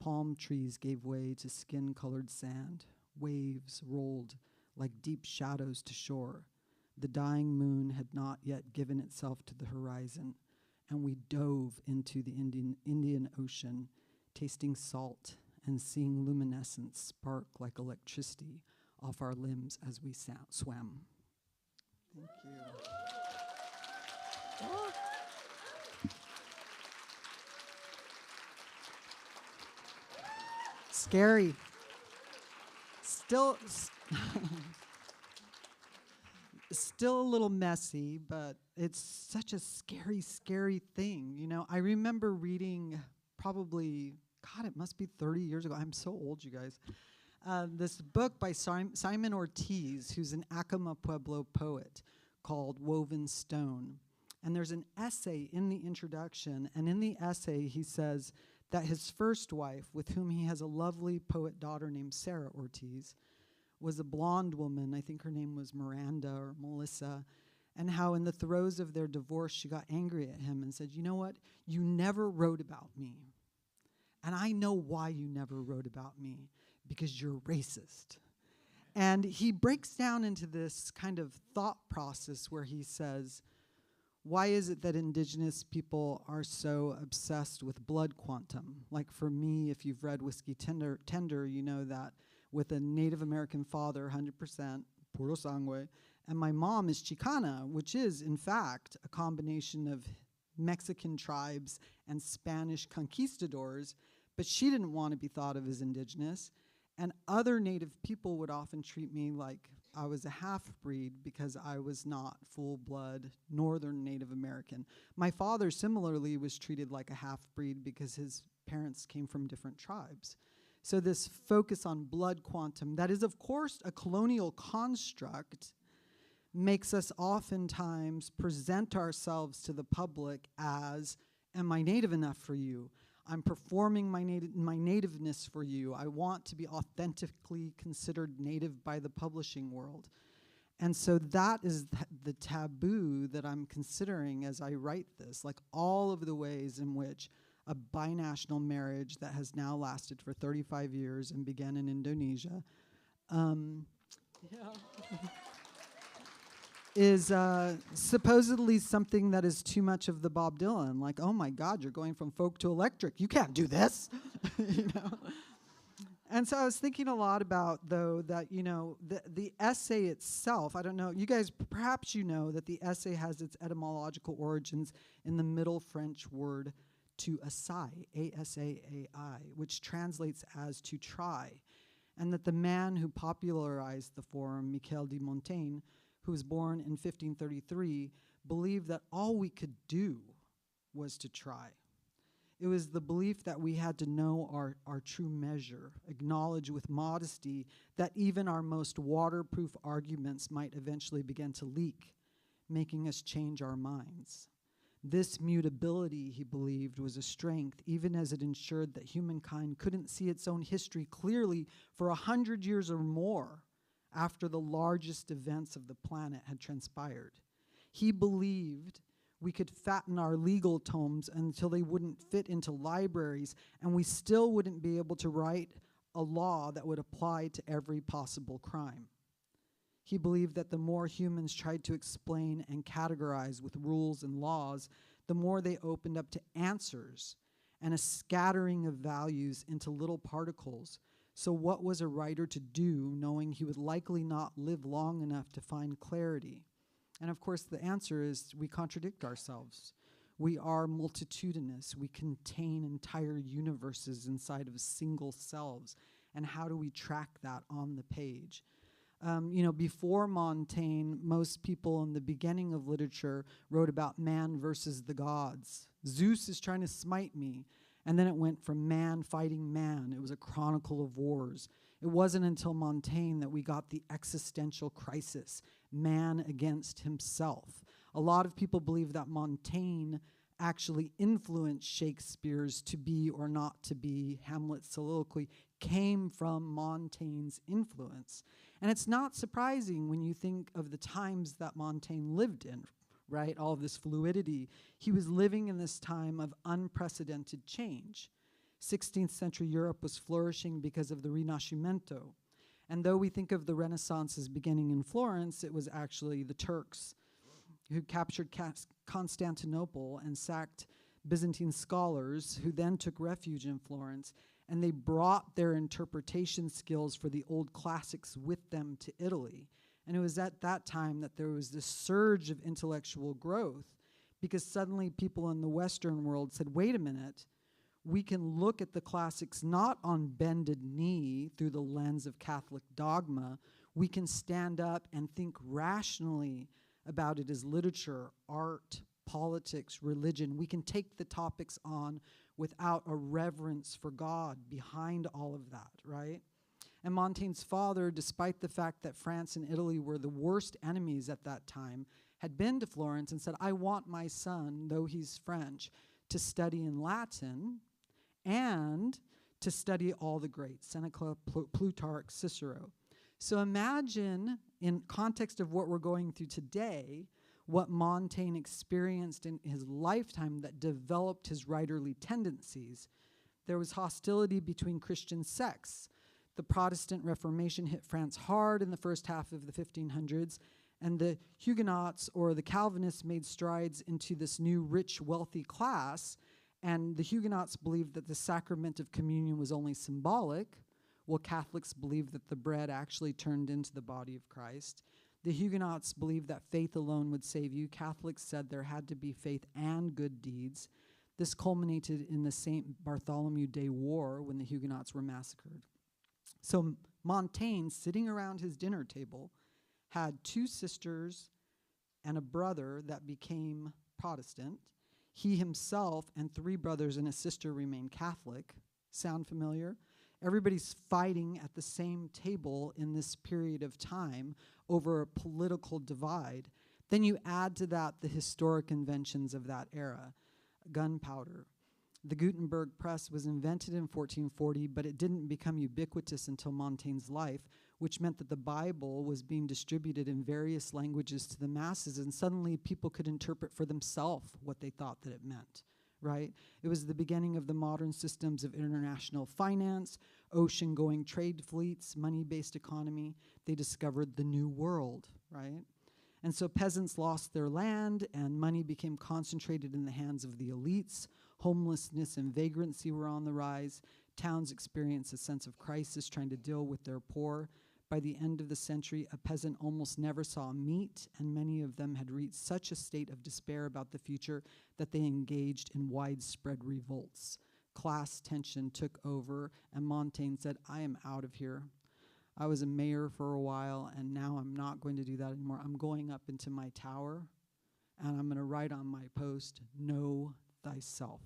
Palm trees gave way to skin-colored sand. Waves rolled like deep shadows to shore. The dying moon had not yet given itself to the horizon, and we dove into the Indian Ocean, tasting salt and seeing luminescence spark like electricity off our limbs as we swam. Thank you. Oh. Scary. Still a little messy, but it's such a scary, scary thing. You know, I remember reading probably, God, it must be 30 years ago. I'm so old, you guys. This book by Simon Ortiz, who's an Acoma Pueblo poet, called Woven Stone. And there's an essay in the introduction, and in the essay he says that his first wife, with whom he has a lovely poet daughter named Sarah Ortiz, was a blonde woman. I think her name was Miranda or Melissa, and how in the throes of their divorce she got angry at him and said, you know what, you never wrote about me. And I know why you never wrote about me, because you're racist. And he breaks down into this kind of thought process where he says, why is it that indigenous people are so obsessed with blood quantum? Like for me, if you've read Whiskey Tender, you know that with a Native American father, 100%, puro sangue, and my mom is Chicana, which is, in fact, a combination of Mexican tribes and Spanish conquistadors, but she didn't want to be thought of as indigenous. And other Native people would often treat me like I was a half-breed because I was not full-blood Northern Native American. My father, similarly, was treated like a half-breed because his parents came from different tribes. So this focus on blood quantum, that is, of course, a colonial construct, makes us oftentimes present ourselves to the public as, am I Native enough for you? I'm performing my nativeness for you. I want to be authentically considered Native by the publishing world. And so that is the taboo that I'm considering as I write this, like all of the ways in which a binational marriage that has now lasted for 35 years and began in Indonesia is supposedly something that is too much of the Bob Dylan. Like, oh my God, you're going from folk to electric. You can't do this, you know? And so I was thinking a lot about, though, that, you know, the essay itself, I don't know, you guys, perhaps you know that the essay has its etymological origins in the Middle French word to assay, A-S-A-A-I, which translates as to try, and that the man who popularized the form, Michel de Montaigne, who was born in 1533, believed that all we could do was to try. It was the belief that we had to know our true measure, acknowledge with modesty that even our most waterproof arguments might eventually begin to leak, making us change our minds. This mutability, he believed, was a strength, even as it ensured that humankind couldn't see its own history clearly for 100 years or more after the largest events of the planet had transpired. He believed we could fatten our legal tomes until they wouldn't fit into libraries, and we still wouldn't be able to write a law that would apply to every possible crime. He believed that the more humans tried to explain and categorize with rules and laws, the more they opened up to answers and a scattering of values into little particles. So what was a writer to do, knowing he would likely not live long enough to find clarity? And of course, the answer is we contradict ourselves. We are multitudinous. We contain entire universes inside of single selves. And how do we track that on the page? You know, before Montaigne, most people in the beginning of literature wrote about man versus the gods. Zeus is trying to smite me. And then it went from man fighting man. It was a chronicle of wars. It wasn't until Montaigne that we got the existential crisis, man against himself. A lot of people believe that Montaigne actually influenced Shakespeare's to be or not to be, Hamlet's soliloquy, came from Montaigne's influence. And it's not surprising when you think of the times that Montaigne lived in, right? All of this fluidity. He was living in this time of unprecedented change. 16th century Europe was flourishing because of the Rinascimento. And though we think of the Renaissance as beginning in Florence, it was actually the Turks who captured Constantinople and sacked Byzantine scholars who then took refuge in Florence, and they brought their interpretation skills for the old classics with them to Italy. And it was at that time that there was this surge of intellectual growth, because suddenly people in the Western world said, wait a minute, we can look at the classics not on bended knee through the lens of Catholic dogma. We can stand up and think rationally about it as literature, art, politics, religion. We can take the topics on without a reverence for God behind all of that, right? And Montaigne's father, despite the fact that France and Italy were the worst enemies at that time, had been to Florence and said, I want my son, though he's French, to study in Latin and to study all the greats, Seneca, Plutarch, Cicero. So imagine, in context of what we're going through today, what Montaigne experienced in his lifetime that developed his writerly tendencies. There was hostility between Christian sects. The Protestant Reformation hit France hard in the first half of the 1500s, and the Huguenots or the Calvinists made strides into this new rich, wealthy class, and the Huguenots believed that the sacrament of communion was only symbolic, while Catholics believed that the bread actually turned into the body of Christ. The Huguenots believed that faith alone would save you. Catholics said there had to be faith and good deeds. This culminated in the St. Bartholomew Day War when the Huguenots were massacred. So Montaigne, sitting around his dinner table, had two sisters and a brother that became Protestant. He himself and three brothers and a sister remained Catholic. Sound familiar? Everybody's fighting at the same table in this period of time over a political divide. Then you add to that the historic inventions of that era. Gunpowder. The Gutenberg press was invented in 1440, but it didn't become ubiquitous until Montaigne's life, which meant that the Bible was being distributed in various languages to the masses, and suddenly people could interpret for themselves what they thought that it meant, right? It was the beginning of the modern systems of international finance, ocean-going trade fleets, money-based economy. They discovered the new world, right? And so peasants lost their land, and money became concentrated in the hands of the elites. Homelessness and vagrancy were on the rise. Towns experienced a sense of crisis trying to deal with their poor. By the end of the century, a peasant almost never saw meat, and many of them had reached such a state of despair about the future that they engaged in widespread revolts. Class tension took over, and Montaigne said, I am out of here. I was a mayor for a while, and now I'm not going to do that anymore. I'm going up into my tower, and I'm going to write on my post, know thyself.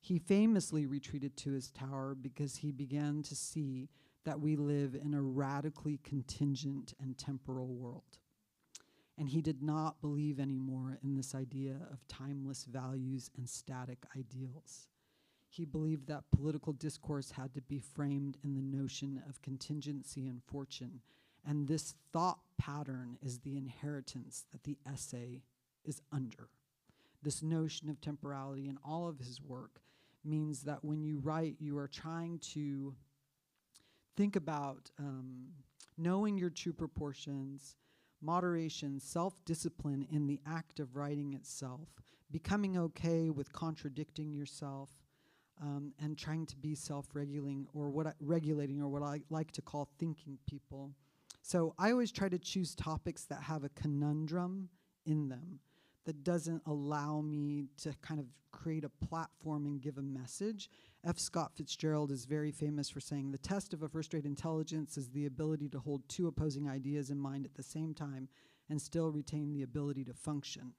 He famously retreated to his tower because he began to see that we live in a radically contingent and temporal world. And he did not believe anymore in this idea of timeless values and static ideals. He believed that political discourse had to be framed in the notion of contingency and fortune, and this thought pattern is the inheritance that the essay is under. This notion of temporality in all of his work means that when you write, you are trying to think about knowing your true proportions, moderation, self-discipline in the act of writing itself, becoming okay with contradicting yourself, and trying to be self-regulating, or what I like to call thinking people. So I always try to choose topics that have a conundrum in them, that doesn't allow me to kind of create a platform and give a message. F. Scott Fitzgerald is very famous for saying, the test of a first-rate intelligence is the ability to hold two opposing ideas in mind at the same time and still retain the ability to function.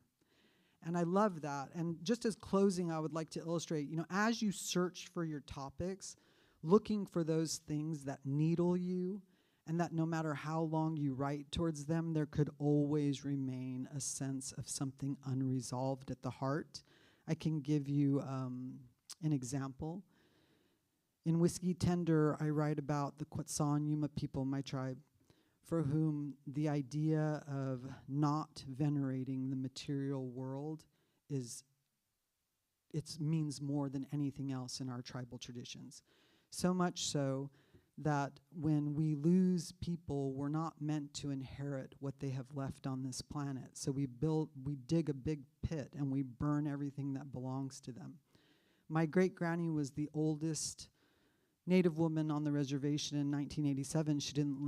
And I love that. And just as closing, I would like to illustrate, as you search for your topics, looking for those things that needle you, and that no matter how long you write towards them, there could always remain a sense of something unresolved at the heart. I can give you an example. In Whiskey Tender, I write about the Kwatsaan Yuma people, my tribe, for whom the idea of not venerating the material world means more than anything else in our tribal traditions. So much so that when we lose people, we're not meant to inherit what they have left on this planet. So we dig a big pit and we burn everything that belongs to them. My great-granny was the oldest Native woman on the reservation in 1987. She didn't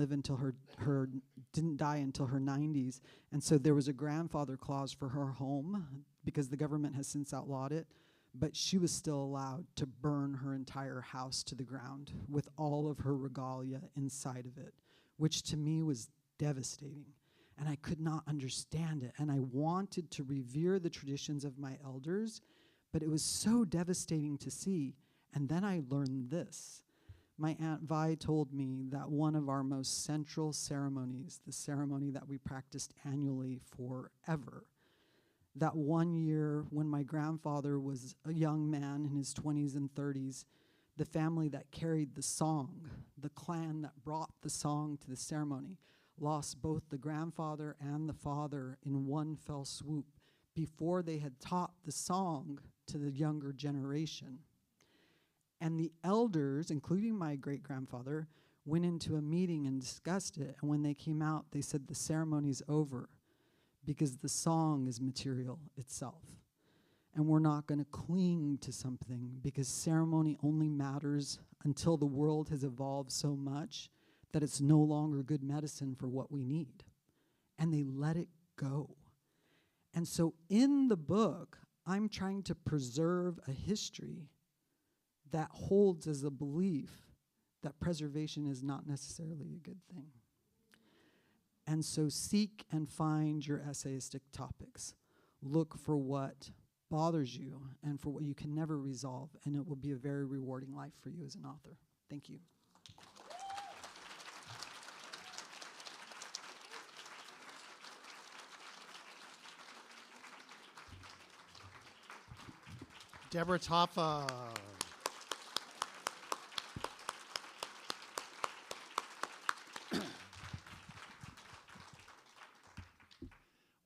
die until her 90s. And so there was a grandfather clause for her home because the government has since outlawed it. But she was still allowed to burn her entire house to the ground with all of her regalia inside of it, which to me was devastating. And I could not understand it. And I wanted to revere the traditions of my elders, but it was so devastating to see. And then I learned this. My Aunt Vi told me that one of our most central ceremonies, the ceremony that we practiced annually forever, that one year when my grandfather was a young man in his 20s and 30s, the family that carried the song, the clan that brought the song to the ceremony, lost both the grandfather and the father in one fell swoop before they had taught the song to the younger generation. And the elders, including my great-grandfather, went into a meeting and discussed it, and when they came out, they said the ceremony's over, because the song is material itself. And we're not going to cling to something because ceremony only matters until the world has evolved so much that it's no longer good medicine for what we need. And they let it go. And so in the book, I'm trying to preserve a history that holds as a belief that preservation is not necessarily a good thing. And so seek and find your essayistic topics. Look for what bothers you and for what you can never resolve, and it will be a very rewarding life for you as an author. Thank you. Deborah Taffa.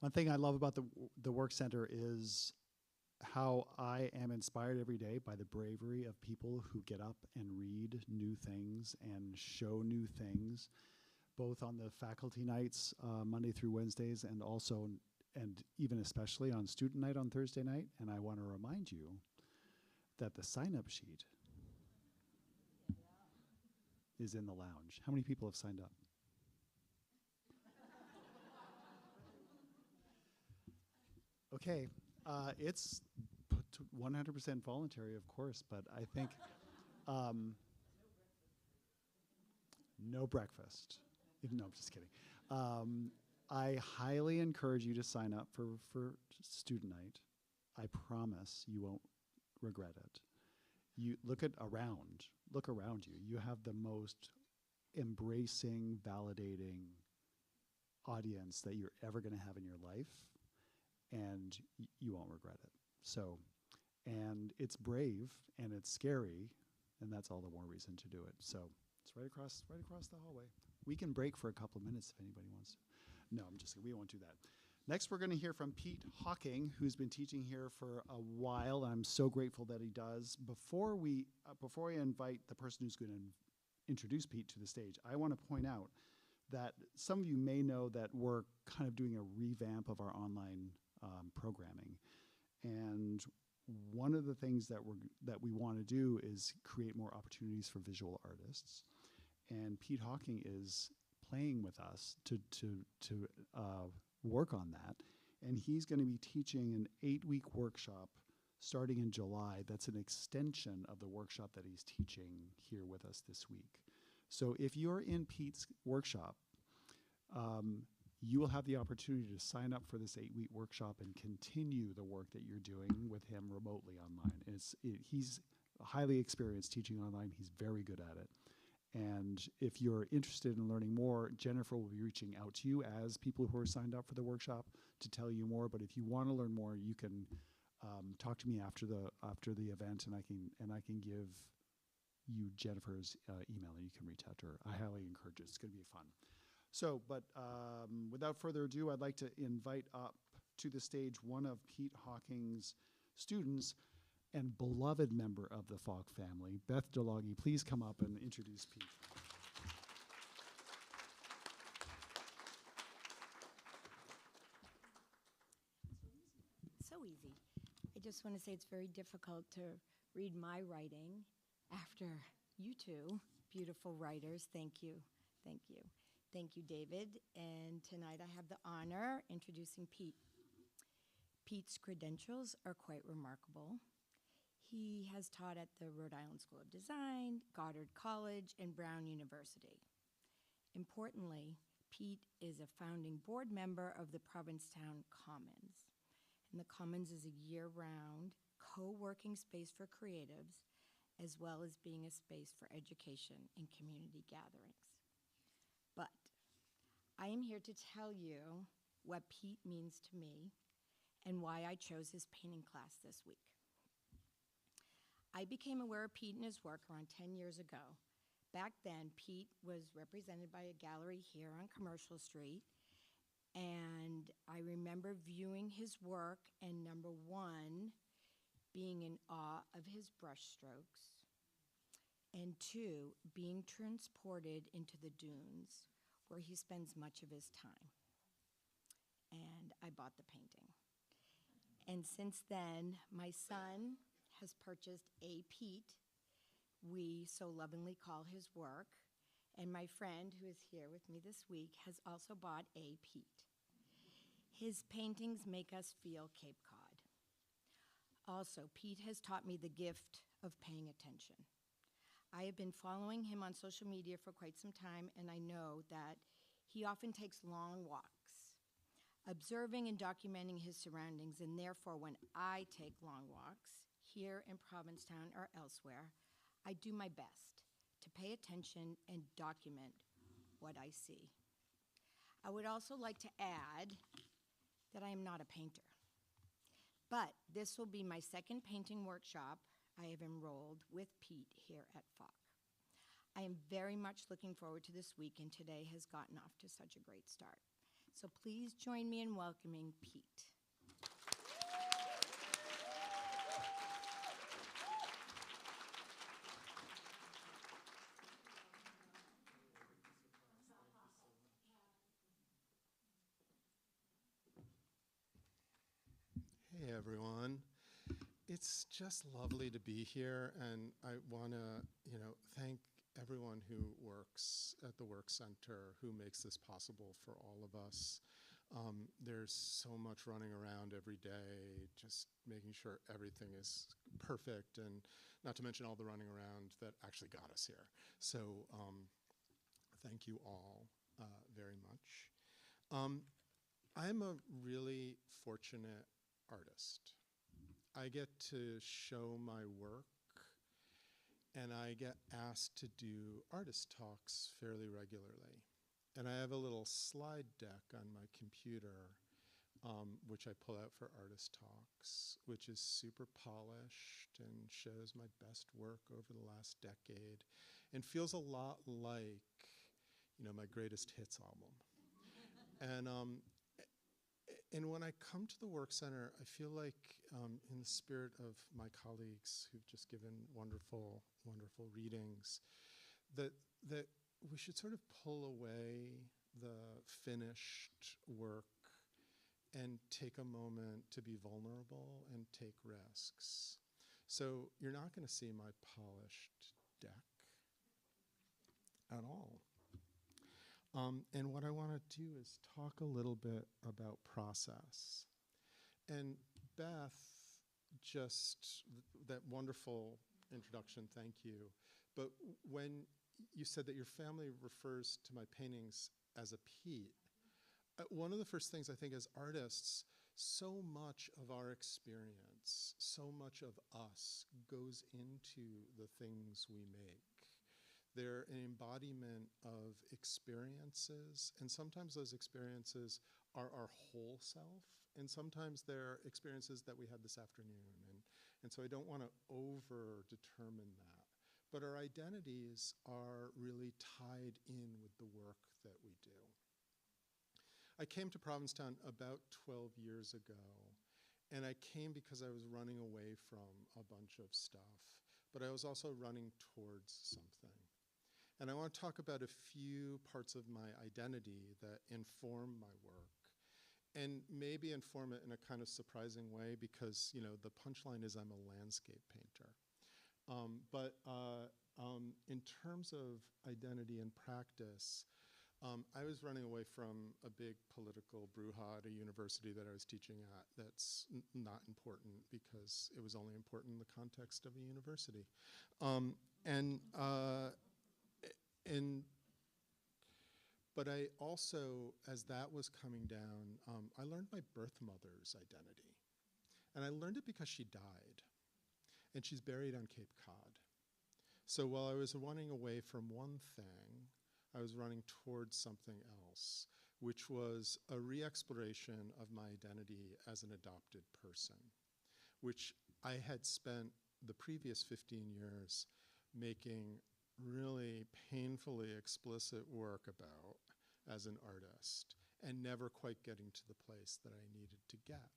One thing I love about the Work Center is how I am inspired every day by the bravery of people who get up and read new things and show new things, both on the faculty nights, Monday through Wednesdays, and also, and even especially on student night on Thursday night. And I want to remind you that the sign-up sheet is in the lounge. How many people have signed up? Okay, it's 100% voluntary, of course, but I think no breakfast. No, I'm just kidding. I highly encourage you to sign up for student night. I promise you won't regret it. You look around you. You have the most embracing, validating audience that you're ever going to have in your life. And you won't regret it. So, and it's brave and it's scary, and that's all the more reason to do it. So it's right across the hallway. We can break for a couple of minutes if anybody wants to. No, I'm just kidding. We won't do that. Next, we're going to hear from Pete Hocking, who's been teaching here for a while. I'm so grateful that he does. Before I invite the person who's going to introduce Pete to the stage, I want to point out that some of you may know that we're kind of doing a revamp of our online programming, and one of the things that we want to do is create more opportunities for visual artists. And Pete Hocking is playing with us to work on that, and he's going to be teaching an 8-week workshop starting in July. That's an extension of the workshop that he's teaching here with us this week. So if you're in Pete's workshop, you will have the opportunity to sign up for this 8-week workshop and continue the work that you're doing with him remotely online. And he's highly experienced teaching online. He's very good at it. And if you're interested in learning more, Jennifer will be reaching out to you as people who are signed up for the workshop to tell you more. But if you want to learn more, you can talk to me after the event, and I can give you Jennifer's email and you can reach out to her. I highly encourage it. It's going to be fun. So, but without further ado, I'd like to invite up to the stage one of Pete Hocking's students and beloved member of the Falk family, Beth DeLoggy. Please come up and introduce Pete. So easy. I just want to say it's very difficult to read my writing after you two beautiful writers. Thank you. Thank you. Thank you, David. And tonight I have the honor introducing Pete. Pete's credentials are quite remarkable. He has taught at the Rhode Island School of Design, Goddard College, and Brown University. Importantly, Pete is a founding board member of the Provincetown Commons. And the Commons is a year-round co-working space for creatives, as well as being a space for education and community gatherings. But I am here to tell you what Pete means to me and why I chose his painting class this week. I became aware of Pete and his work around 10 years ago. Back then, Pete was represented by a gallery here on Commercial Street, and I remember viewing his work and number one, being in awe of his brushstrokes, and two, being transported into the dunes where he spends much of his time. And I bought the painting. And since then, my son has purchased a Pete, we so lovingly call his work, and my friend who is here with me this week has also bought a Pete. His paintings make us feel Cape Cod. Also, Pete has taught me the gift of paying attention. I have been following him on social media for quite some time, and I know that he often takes long walks, observing and documenting his surroundings, and therefore when I take long walks, here in Provincetown or elsewhere, I do my best to pay attention and document what I see. I would also like to add that I am not a painter, but this will be my second painting workshop I have enrolled with Pete here at FOC. I am very much looking forward to this week, and today has gotten off to such a great start. So please join me in welcoming Pete. Hey everyone. It's just lovely to be here, and I want to, thank everyone who works at the Work Center, who makes this possible for all of us. There's so much running around every day, just making sure everything is perfect, and not to mention all the running around that actually got us here. So thank you all very much. I'm a really fortunate artist. I get to show my work, and I get asked to do artist talks fairly regularly. And I have a little slide deck on my computer, which I pull out for artist talks, which is super polished and shows my best work over the last decade, and feels a lot like, my greatest hits album. And when I come to the Work Center, I feel like, in the spirit of my colleagues who've just given wonderful, wonderful readings, that we should sort of pull away the finished work and take a moment to be vulnerable and take risks. So you're not going to see my polished deck at all. And what I want to do is talk a little bit about process. And Beth, just that wonderful introduction, thank you. But when you said that your family refers to my paintings as a Pete, one of the first things I think as artists, so much of our experience, so much of us goes into the things we make. They're an embodiment of experiences, and sometimes those experiences are our whole self, and sometimes they're experiences that we had this afternoon. And so I don't want to over-determine that. but our identities are really tied in with the work that we do. I came to Provincetown about 12 years ago, and I came because I was running away from a bunch of stuff, but I was also running towards something. And I want to talk about a few parts of my identity that inform my work, and maybe inform it in a kind of surprising way because, you know, the punchline is I'm a landscape painter. But in terms of identity and practice, I was running away from a big political brouhaha at a university that I was teaching at that's not important because it was only important in the context of a university. But I also, as that was coming down, I learned my birth mother's identity. And I learned it because she died. And she's buried on Cape Cod. So while I was running away from one thing, I was running towards something else, which was a re-exploration of my identity as an adopted person, which I had spent the previous 15 years making really painfully explicit work about as an artist, and never quite getting to the place that I needed to get.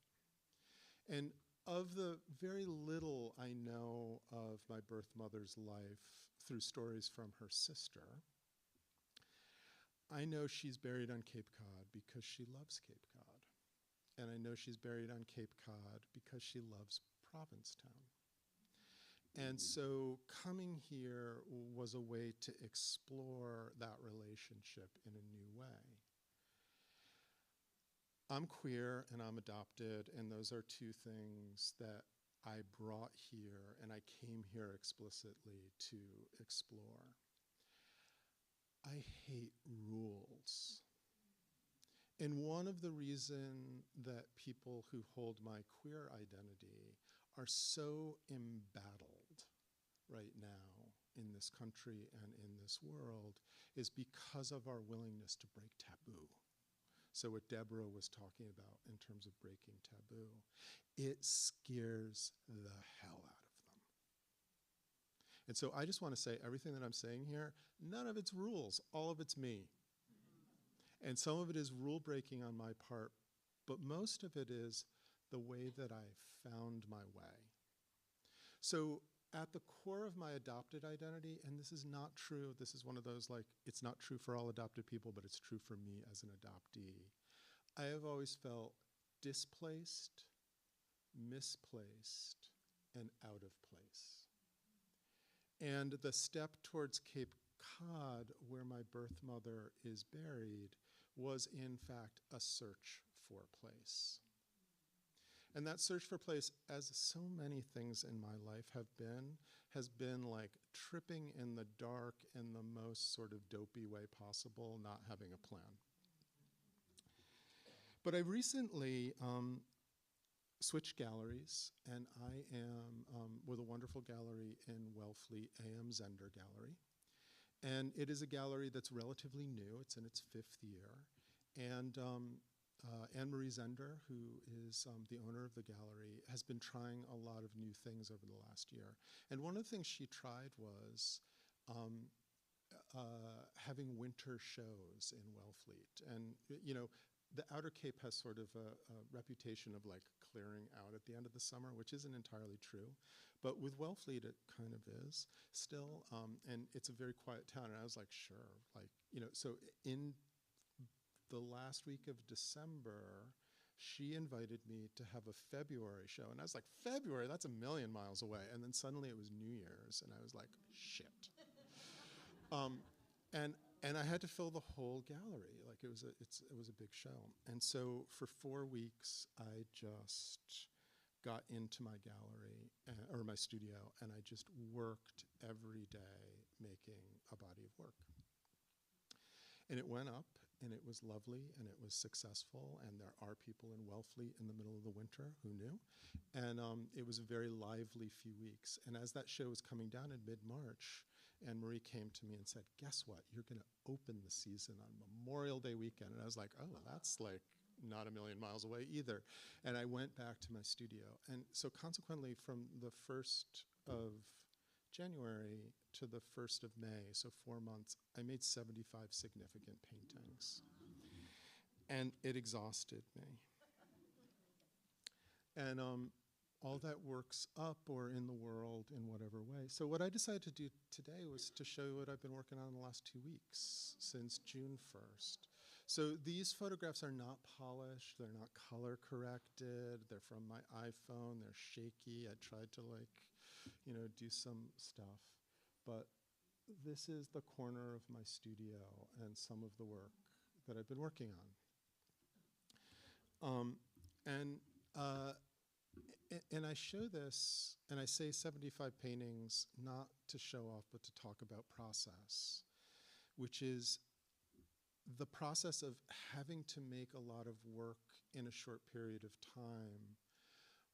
And of the very little I know of my birth mother's life through stories from her sister, I know she's buried on Cape Cod because she loves Cape Cod. And I know she's buried on Cape Cod because she loves Provincetown. And so coming here was a way to explore that relationship in a new way. I'm queer and I'm adopted, and those are two things that I brought here and I came here explicitly to explore. I hate rules. And one of the reasons that people who hold my queer identity are so embattled right now in this country and in this world is because of our willingness to break taboo. So what Deborah was talking about in terms of breaking taboo, it scares the hell out of them. And so I just want to say everything that I'm saying here, none of it's rules, all of it's me. And some of it is rule breaking on my part, but most of it is the way that I found my way. So at the core of my adopted identity, and this is not true, this is one of those like, it's not true for all adopted people, but it's true for me as an adoptee. I have always felt displaced, misplaced, and out of place. And the step towards Cape Cod, where my birth mother is buried, was in fact a search for place. And that search for place, as so many things in my life has been like tripping in the dark in the most sort of dopey way possible, not having a plan. But I recently switched galleries, and I am with a wonderful gallery in Wellfleet, AMZehnder Gallery. And it is a gallery that's relatively new. It's in its 5th year. And Anne-Marie Zender, who is the owner of the gallery, has been trying a lot of new things over the last year. And one of the things she tried was having winter shows in Wellfleet. And, you know, the Outer Cape has sort of a reputation of like clearing out at the end of the summer, which isn't entirely true. But with Wellfleet, it kind of is still. And it's a very quiet town. And I was like, sure. Like, you know, so in the last week of December, she invited me to have a February show. And I was like, February? That's a million miles away. And then suddenly it was New Year's. And I was like, shit. And I had to fill the whole gallery. Like it was a big show. And so for 4 weeks, I just got into my gallery or my studio, and I just worked every day making a body of work. And it went up, and it was lovely, and it was successful, and there are people in Wellfleet in the middle of the winter who knew. And it was a very lively few weeks. And as that show was coming down in mid-March, Anne-Marie came to me and said, guess what? You're going to open the season on Memorial Day weekend. And I was like, oh, that's like not a million miles away either. And I went back to my studio. And so consequently, from the 1st of January to the 1st of May, so 4 months, I made 75 significant paintings. And it exhausted me. And all that works up or in the world in whatever way. So what I decided to do today was to show you what I've been working on in the last 2 weeks, since June 1st. So these photographs are not polished, they're not color corrected, they're from my iPhone, they're shaky. I tried to do some stuff. But this is the corner of my studio and some of the work that I've been working on. And I show this, and I say 75 paintings, not to show off, but to talk about process, which is the process of having to make a lot of work in a short period of time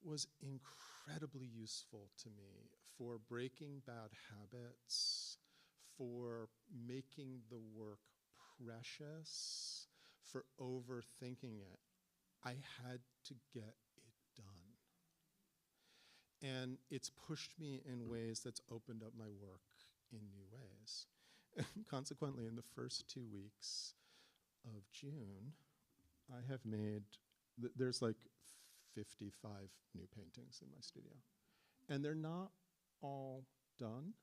was incredibly useful to me for breaking bad habits, for making the work precious, for overthinking it. I had to get it done. And it's pushed me in ways that's opened up my work in new ways. And consequently, in the first 2 weeks of June, I have made, there's like 55 new paintings in my studio. And they're not all done.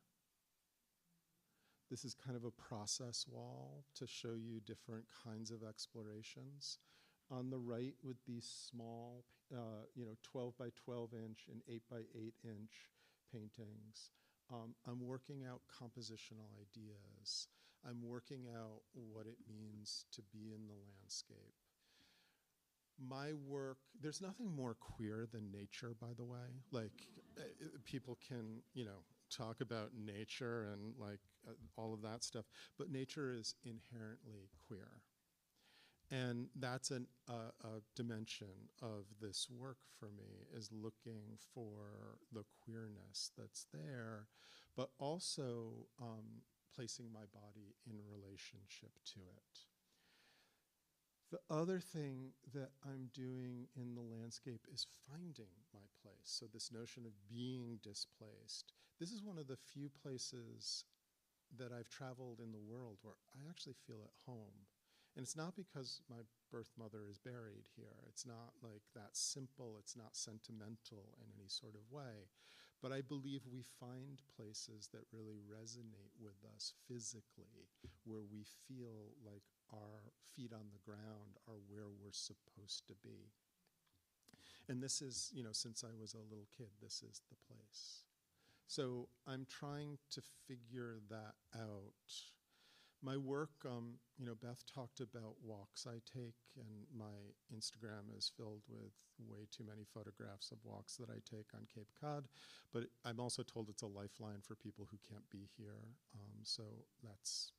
This is kind of a process wall to show you different kinds of explorations. On the right with these small, 12 by 12 inch and 8 by 8 inch paintings, I'm working out compositional ideas. I'm working out what it means to be in the landscape. My work, there's nothing more queer than nature, by the way. Like, people can, talk about nature and all of that stuff, but nature is inherently queer. And that's a dimension of this work for me, is looking for the queerness that's there, but also placing my body in relationship to it. The other thing that I'm doing in the landscape is finding my place. So this notion of being displaced. This is one of the few places that I've traveled in the world where I actually feel at home. And it's not because my birth mother is buried here. It's not like that simple. It's not sentimental in any sort of way. But I believe we find places that really resonate with us physically, where we feel like our feet on the ground are where we're supposed to be. And this is, since I was a little kid, this is the place. So I'm trying to figure that out. My work, Beth talked about walks I take, and my Instagram is filled with way too many photographs of walks that I take on Cape Cod, but I'm also told it's a lifeline for people who can't be here, so that's,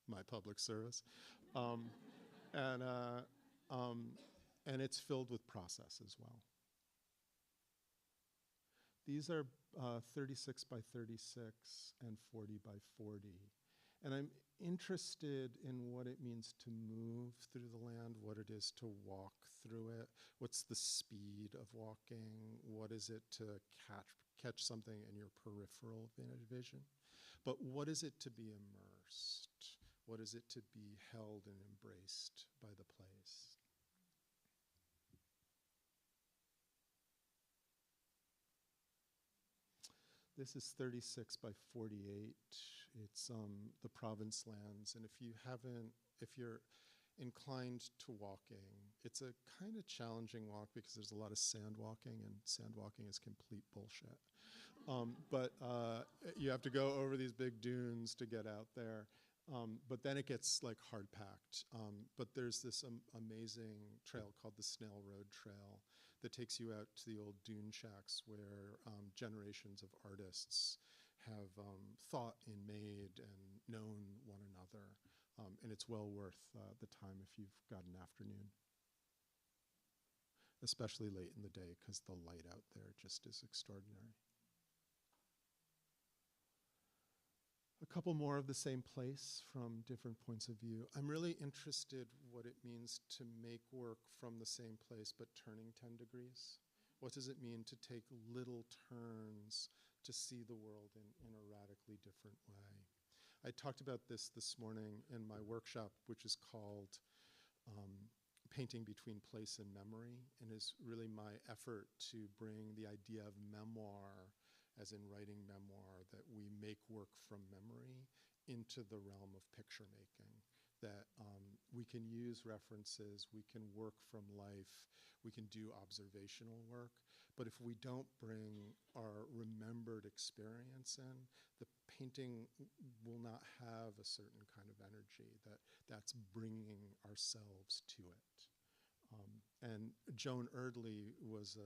my public service. And it's filled with process as well. These are 36 by 36 and 40 by 40. And I'm interested in what it means to move through the land, what it is to walk through it, what's the speed of walking, what is it to catch something in your peripheral vision, but what is it to be immersed? What is it to be held and embraced by the place? This is 36 by 48. It's the province lands, and if you're inclined to walking, it's a kind of challenging walk because there's a lot of sand walking, and sand walking is complete bullshit. But you have to go over these big dunes to get out there. But then it gets hard packed. But there's this amazing trail called the Snail Road Trail that takes you out to the old dune shacks where generations of artists have thought and made and known one another. And it's well worth the time if you've got an afternoon. Especially late in the day, because the light out there just is extraordinary. A couple more of the same place from different points of view. I'm really interested what it means to make work from the same place but turning 10 degrees. What does it mean to take little turns to see the world in a radically different way. I talked about this morning in my workshop, which is called Painting Between Place and Memory, and is really my effort to bring the idea of memoir, as in writing memoir, that we make work from memory, into the realm of picture making. That we can use references, we can work from life, we can do observational work, but if we don't bring our remembered experience in, the painting will not have a certain kind of energy that's bringing ourselves to it. And Joan Erdley is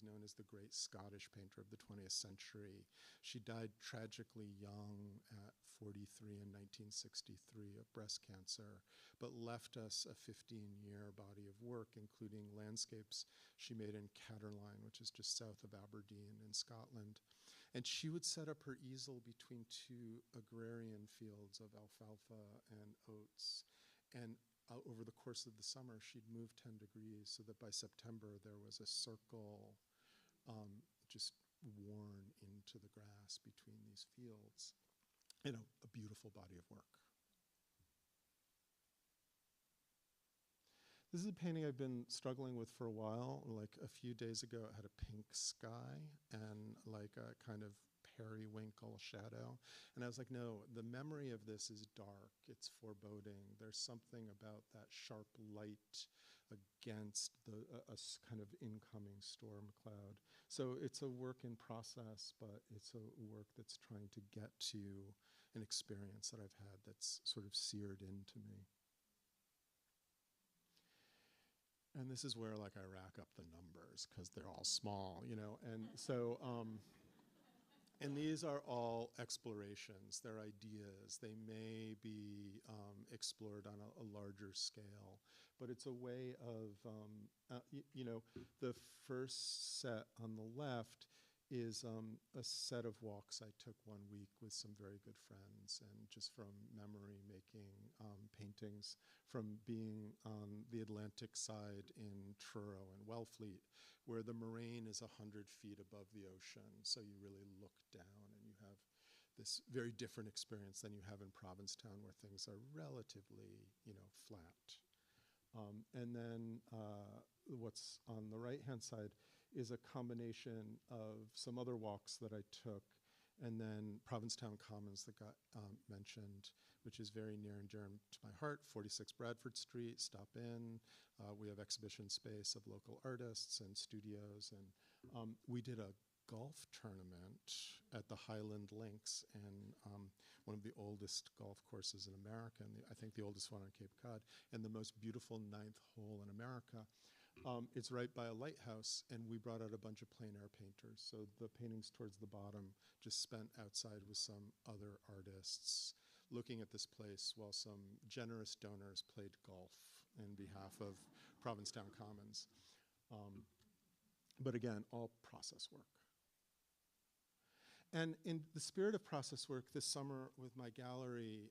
known as the great Scottish painter of the 20th century. She died tragically young at 43 in 1963 of breast cancer, but left us a 15-year body of work, including landscapes she made in Caterline, which is just south of Aberdeen in Scotland. And she would set up her easel between two agrarian fields of alfalfa and oats. And over the course of the summer, she'd move 10 degrees so that by September there was a circle just worn into the grass between these fields. You know, a beautiful body of work. This is a painting I've been struggling with for a while. Like a few days ago, it had a pink sky and like a kind of periwinkle shadow. And I was like, no, the memory of this is dark. It's foreboding. There's something about that sharp light against a kind of incoming storm cloud. So it's a work in process, but it's a work that's trying to get to an experience that I've had that's sort of seared into me. And this is where like I rack up the numbers because they're all small, you know. And so, and these are all explorations. They're ideas. They may be explored on a larger scale, but it's a way of, you know, the first set on the left is a set of walks I took one week with some very good friends, and just from memory making paintings from being on the Atlantic side in Truro and Wellfleet, where the moraine is 100 feet above the ocean, so you really look down and you have this very different experience than you have in Provincetown, where things are relatively, you know, flat. And then what's on the right-hand side is a combination of some other walks that I took, and then Provincetown Commons that got mentioned, which is very near and dear to my heart, 46 Bradford Street, stop in. We have exhibition space of local artists and studios, and we did a golf tournament at the Highland Links, and one of the oldest golf courses in America, and I think the oldest one on Cape Cod, and the most beautiful 9th hole in America. It's right by a lighthouse, and we brought out a bunch of plein air painters. So the paintings towards the bottom just spent outside with some other artists looking at this place while some generous donors played golf in behalf of Provincetown Commons. But again, all process work. And in the spirit of process work this summer with my gallery,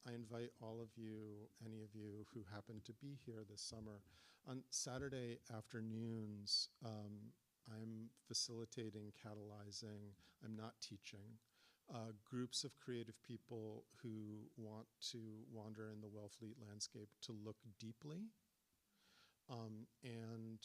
I invite all of you, any of you who happen to be here this summer, on Saturday afternoons, I'm facilitating, catalyzing, I'm not teaching, groups of creative people who want to wander in the Wellfleet landscape to look deeply and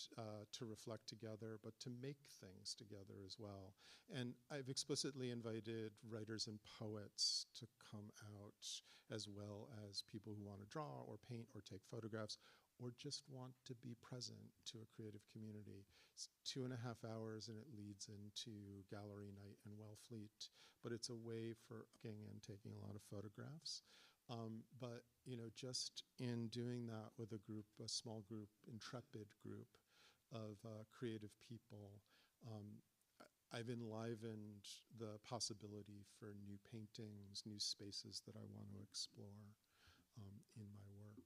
to reflect together, but to make things together as well. And I've explicitly invited writers and poets to come out, as well as people who want to draw or paint or take photographs, or just want to be present to a creative community. It's 2.5 hours, and it leads into gallery night in Wellfleet, but it's a way for looking and taking a lot of photographs. But you know, just in doing that with a group, a small group, intrepid group of creative people, I've enlivened the possibility for new paintings, new spaces that I want to explore in my work.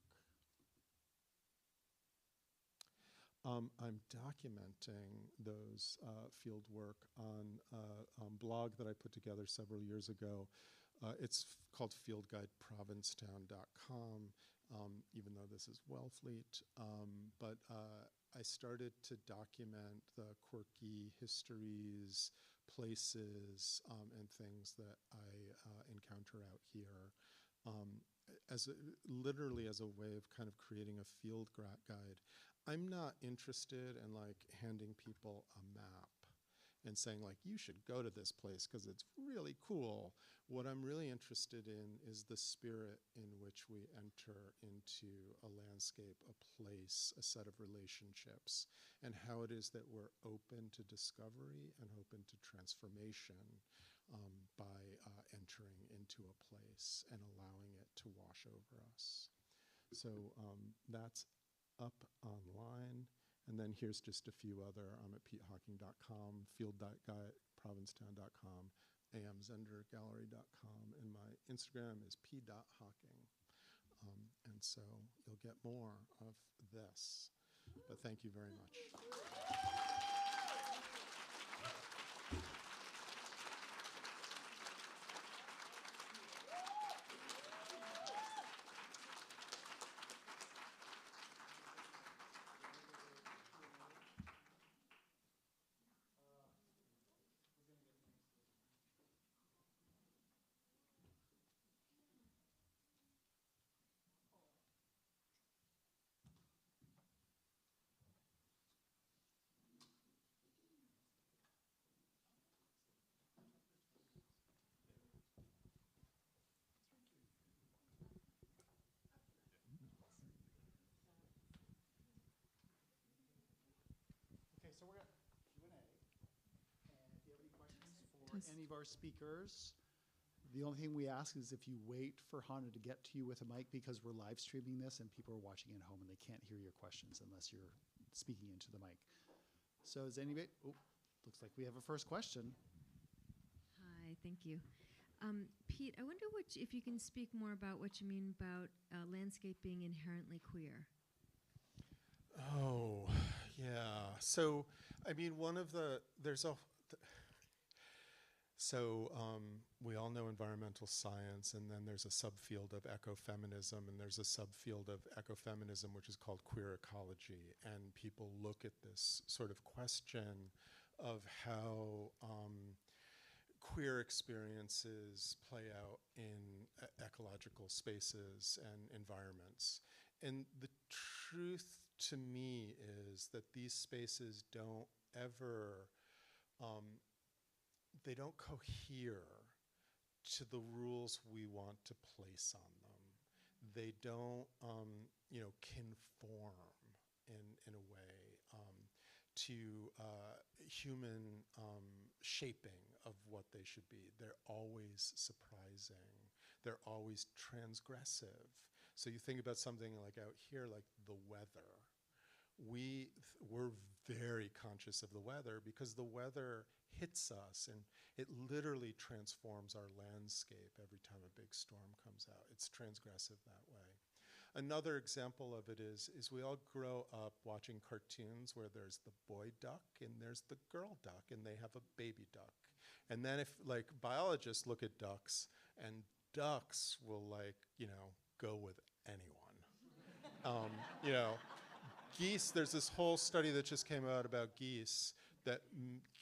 I'm documenting those field work on a blog that I put together several years ago. It's called fieldguideprovincetown.com, even though this is Wellfleet. But I started to document the quirky histories, places and things that I encounter out here, literally as a way of kind of creating a field guide. I'm not interested in like handing people a map and saying like, you should go to this place because it's really cool. What I'm really interested in is the spirit in which we enter into a landscape, a place, a set of relationships, and how it is that we're open to discovery and open to transformation by entering into a place and allowing it to wash over us. So that's up online. And then here's just a few other. I'm at petehocking.com, field.guide, provincetown.com, AMZehnder Gallery.com, and my Instagram is p.hocking. And so you'll get more of this. But thank you very much. So we're at Q&A, and if you have any questions for any of our speakers, the only thing we ask is if you wait for Hannah to get to you with a mic, because we're live streaming this and people are watching at home and they can't hear your questions unless you're speaking into the mic. So is anybody, looks like we have a first question. Hi, thank you. Pete, I wonder if you can speak more about what you mean about landscape being inherently queer. Oh, yeah. So, I mean, we all know environmental science, and then there's a subfield of ecofeminism, and there's a subfield of ecofeminism which is called queer ecology. And people look at this sort of question of how queer experiences play out in ecological spaces and environments. And the truth to me is that these spaces don't ever, they don't cohere to the rules we want to place on them. They don't, conform in a way to human shaping of what they should be. They're always surprising. They're always transgressive. So you think about something like out here, like the weather. We're very conscious of the weather because the weather hits us and it literally transforms our landscape every time a big storm comes out. It's transgressive that way. Another example of it is we all grow up watching cartoons where there's the boy duck and there's the girl duck and they have a baby duck. And then if like biologists look at ducks, and ducks will go with anyone. Geese, there's this whole study that just came out about geese, that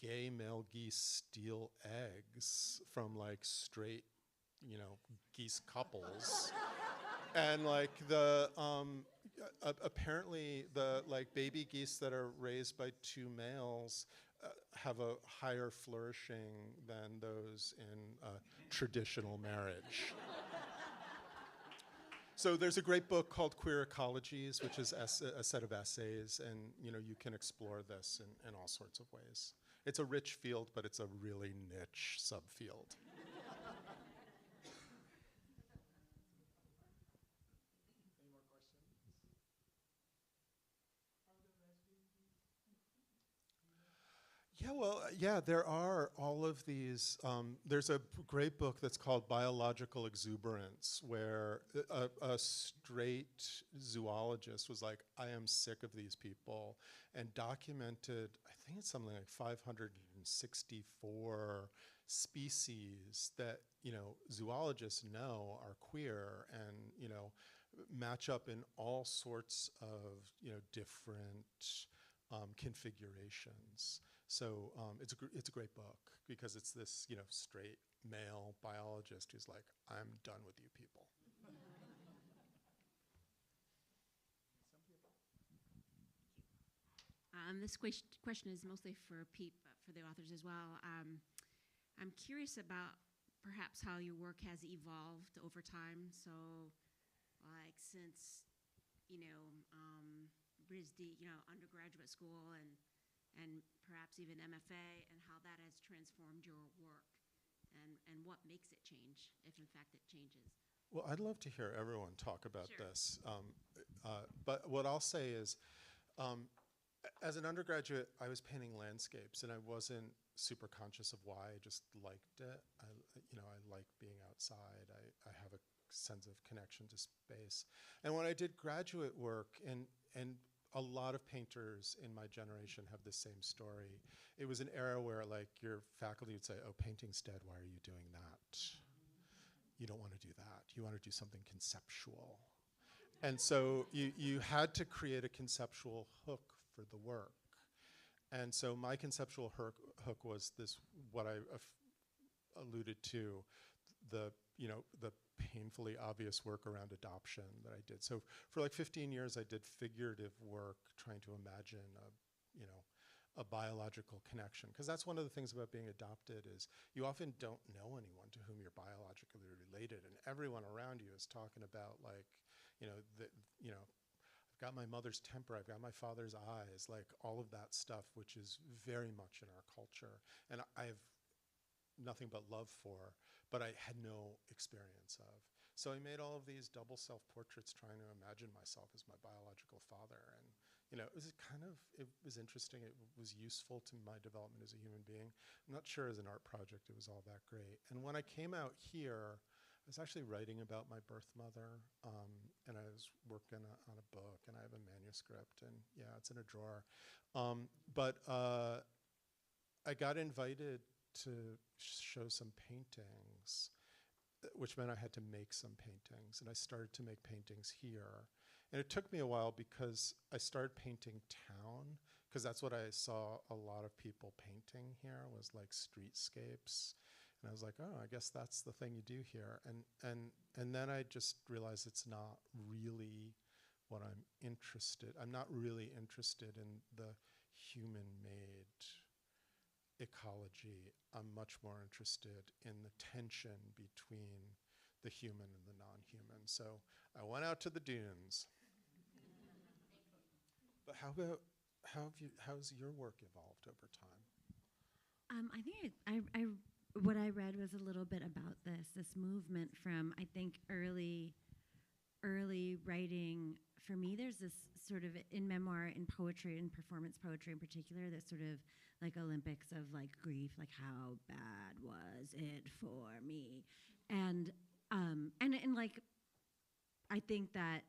gay male geese steal eggs from straight, geese couples. And apparently the baby geese that are raised by two males have a higher flourishing than those in traditional marriage. So there's a great book called Queer Ecologies, which is a set of essays, and you can explore this in all sorts of ways. It's a rich field, but it's a really niche subfield. There are all of these. There's a great book that's called Biological Exuberance, where a straight zoologist was like, I am sick of these people, and documented, I think it's something like 564 species that, zoologists know are queer and, match up in all sorts of, different configurations. So it's a great book because it's this, you know, straight male biologist who's like, I'm done with you people. This question is mostly for Pete, but for the authors as well. I'm curious about perhaps how your work has evolved over time. So, like since, you know, RISD, you know, undergraduate school and perhaps even MFA, and how that has transformed your work, and what makes it change, if in fact it changes. Well, I'd love to hear everyone talk about Sure. this. But what I'll say is, as an undergraduate, I was painting landscapes, and I wasn't super conscious of why. I just liked it. I like being outside. I have a sense of connection to space. And when I did graduate work, and a lot of painters in my generation have the same story. It was an era where, like, your faculty would say, "Oh, painting's dead. Why are you doing that? You don't want to do that. You want to do something conceptual." And so you had to create a conceptual hook for the work. And so my conceptual hook was this, what I alluded to, the painfully obvious work around adoption that I did. So for like 15 years, I did figurative work trying to imagine a biological connection. Because that's one of the things about being adopted is you often don't know anyone to whom you're biologically related, and everyone around you is talking about, like, I've got my mother's temper, I've got my father's eyes, like all of that stuff, which is very much in our culture. And I have nothing but love for, but I had no experience of. So I made all of these double self-portraits trying to imagine myself as my biological father. And, it was interesting. It was useful to my development as a human being. I'm not sure as an art project it was all that great. And when I came out here, I was actually writing about my birth mother, and I was working on a book, and I have a manuscript, and yeah, it's in a drawer. But I got invited to show some paintings, which meant I had to make some paintings, and I started to make paintings here. And it took me a while because I started painting town, because that's what I saw a lot of people painting here, was like streetscapes. And I was like, oh, I guess that's the thing you do here. And then I just realized it's not really what I'm not really interested in the human-made ecology. I'm much more interested in the tension between the human and the non-human. So I went out to the dunes. But how's your work evolved over time? I think what I read was a little bit about this movement from, I think, early writing. For me, there's this sort of, in memoir, in poetry, in performance poetry in particular, that sort of like Olympics of like grief, like how bad was it for me, and like I think that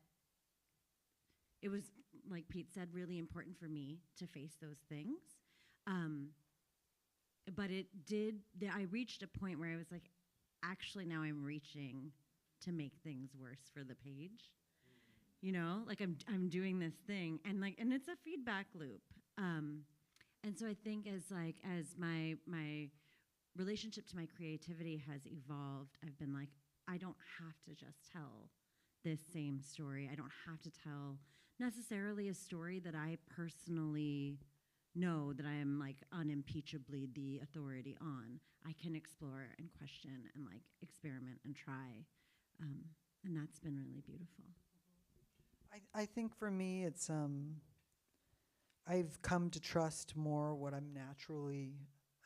it was, like Pete said, really important for me to face those things. But I reached a point where I was like, actually now I'm reaching to make things worse for the page. Like I'm doing this thing, and it's a feedback loop. And so I think as my relationship to my creativity has evolved, I've been like, I don't have to just tell this same story. I don't have to tell necessarily a story that I personally know that I am like unimpeachably the authority on. I can explore and question and like experiment and try. And that's been really beautiful. I think for me, it's I've come to trust more what I'm naturally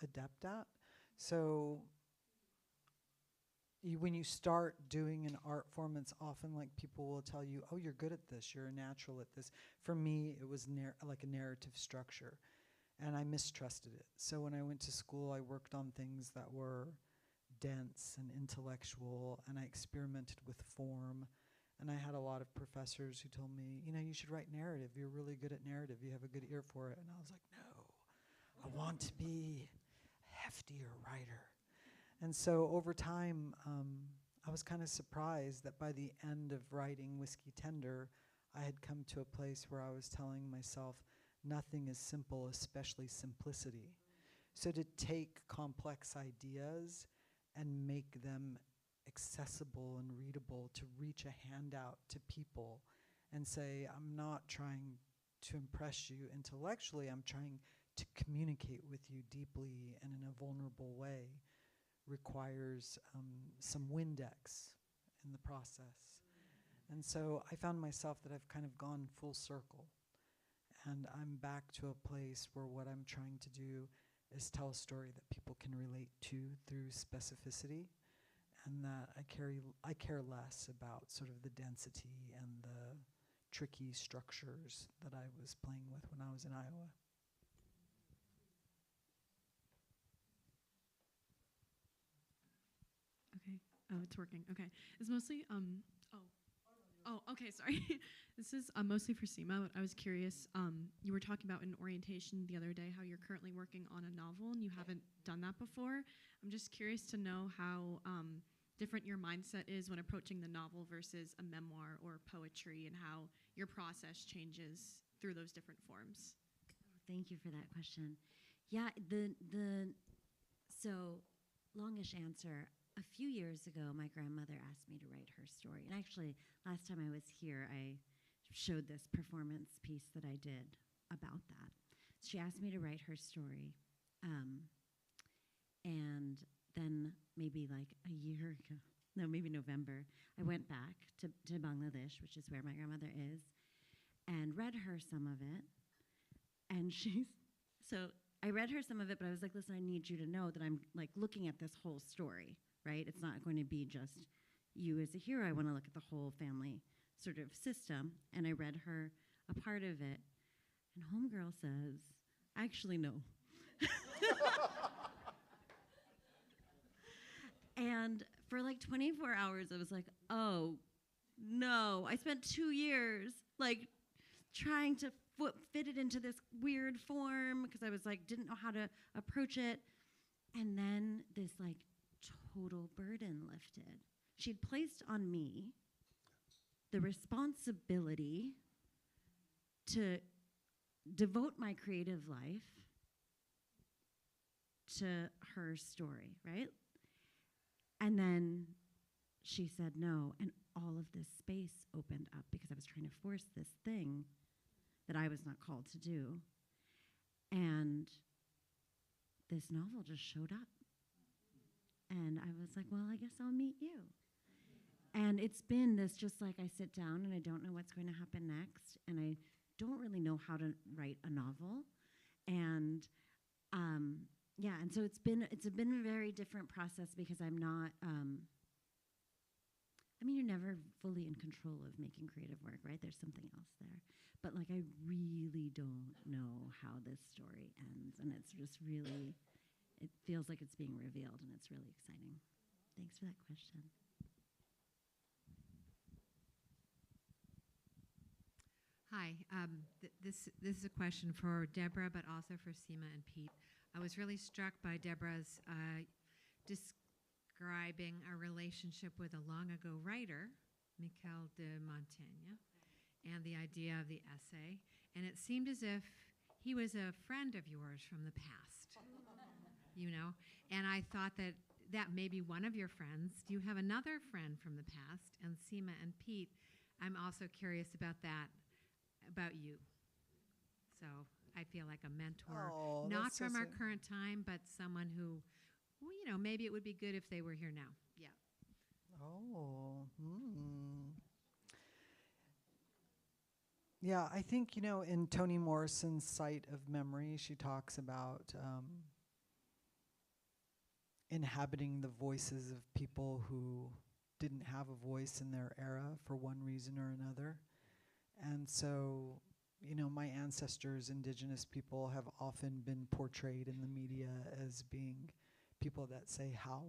adept at. So when you start doing an art form, it's often like people will tell you, oh, you're good at this, you're a natural at this. For me, it was like a narrative structure, and I mistrusted it. So when I went to school, I worked on things that were dense and intellectual, and I experimented with form. And I had a lot of professors who told me, you should write narrative. You're really good at narrative. You have a good ear for it. And I was like, no, I want to be a heftier writer. And so over time, I was kind of surprised that by the end of writing Whiskey Tender, I had come to a place where I was telling myself, nothing is simple, especially simplicity. So to take complex ideas and make them accessible and readable, to reach a hand out to people and say, I'm not trying to impress you intellectually, I'm trying to communicate with you deeply and in a vulnerable way, requires some Windex in the process. And so I found myself that I've kind of gone full circle. And I'm back to a place where what I'm trying to do is tell a story that people can relate to through specificity, and that I care less about sort of the density and the tricky structures that I was playing with when I was in Iowa. Okay. Oh, it's working. Okay. It's mostly okay, sorry. This is mostly for Seema, but I was curious. You were talking about in orientation the other day how you're currently working on a novel and you haven't done that before. I'm just curious to know how different your mindset is when approaching the novel versus a memoir or poetry, and how your process changes through those different forms. Thank you for that question. Yeah, so longish answer. A few years ago, my grandmother asked me to write her story. And actually, last time I was here, I showed this performance piece that I did about that. She asked me to write her story. And then maybe like a year ago, no, maybe November, I went back to Bangladesh, which is where my grandmother is, and read her some of it. And so I read her some of it, but I was like, listen, I need you to know that I'm like looking at this whole story. Right? It's not going to be just you as a hero. I want to look at the whole family sort of system. And I read her a part of it. And Homegirl says, actually, no. And for like 24 hours, I was like, oh, no. I spent 2 years like trying to fit it into this weird form because I was like, didn't know how to approach it. And then this like total burden lifted. She'd placed on me the responsibility to devote my creative life to her story, right? And then she said no, and all of this space opened up because I was trying to force this thing that I was not called to do. And this novel just showed up. And I was like, well, I guess I'll meet you. And it's been this just like I sit down and I don't know what's going to happen next. And I don't really know how to write a novel. And yeah, and so it's been a very different process because I'm not, I mean, you're never fully in control of making creative work, right? There's something else there. But like I really don't know how this story ends. And it's just really, it feels like it's being revealed, and it's really exciting. Thanks for that question. Hi, this is a question for Deborah, but also for Seema and Pete. I was really struck by Deborah's describing a relationship with a long ago writer, Michel de Montaigne, and the idea of the essay. And it seemed as if he was a friend of yours from the past, you know? And I thought that may be one of your friends. Do you have another friend from the past? And Seema and Pete, I'm also curious about that, about you. So I feel like a mentor, not from our current time, but someone who, well, you know, maybe it would be good if they were here now. Yeah. Yeah, I think, you know, in Toni Morrison's Site of Memory, she talks about inhabiting the voices of people who didn't have a voice in their era for one reason or another. And so, you know, my ancestors, indigenous people, have often been portrayed in the media as being people that say how,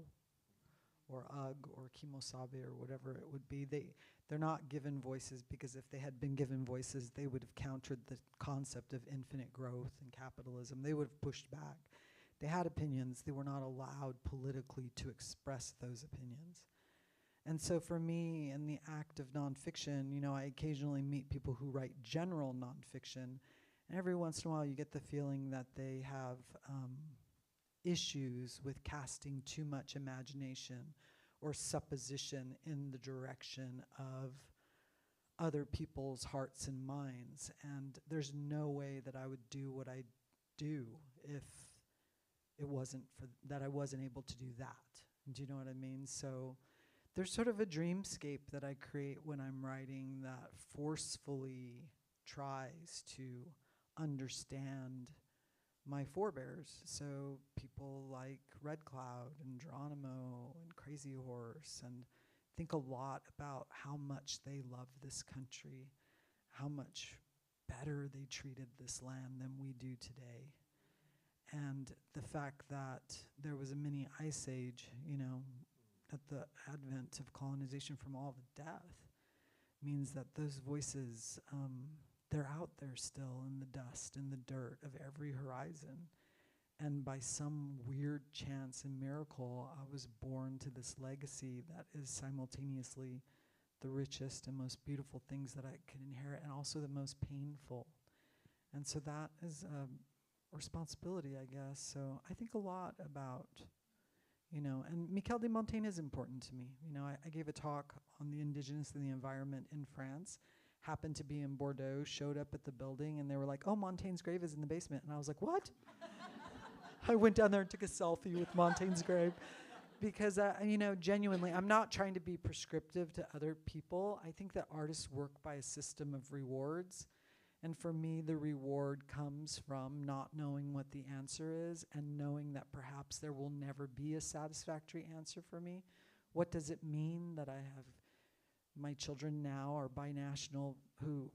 or ugh, or kimosabe, or whatever it would be. They're not given voices because if they had been given voices, they would have countered the concept of infinite growth and capitalism. They would have pushed back. They had opinions. They were not allowed politically to express those opinions. And so for me, in the act of nonfiction, you know, I occasionally meet people who write general nonfiction, And every once in a while, you get the feeling that they have issues with casting too much imagination or supposition in the direction of other people's hearts and minds. And there's no way that I would do what I do if it wasn't for that I wasn't able to do that. Do you know what I mean? So there's sort of a dreamscape that I create when I'm writing that forcefully tries to understand my forebears. So people like Red Cloud and Geronimo and Crazy Horse, and think a lot about how much they love this country, how much better they treated this land than we do today. And the fact that there was a mini ice age, you know, at the advent of colonization from all the death, means that those voices, they're out there still in the dust, in the dirt of every horizon. And by some weird chance and miracle, I was born to this legacy that is simultaneously the richest and most beautiful things that I could inherit, and also the most painful. And so that is responsibility, I guess. So I think a lot about, you know, and Michel de Montaigne is important to me. You know, I gave a talk on the indigenous and the environment in France, happened to be in Bordeaux, showed up at the building, and they were like, oh, Montaigne's grave is in the basement. And I was like, what? I went down there and took a selfie with Montaigne's grave. Because, you know, genuinely, I'm not trying to be prescriptive to other people. I think that artists work by a system of rewards. And for me, the reward comes from not knowing what the answer is and knowing that perhaps there will never be a satisfactory answer for me. What does it mean that I have my children now are binational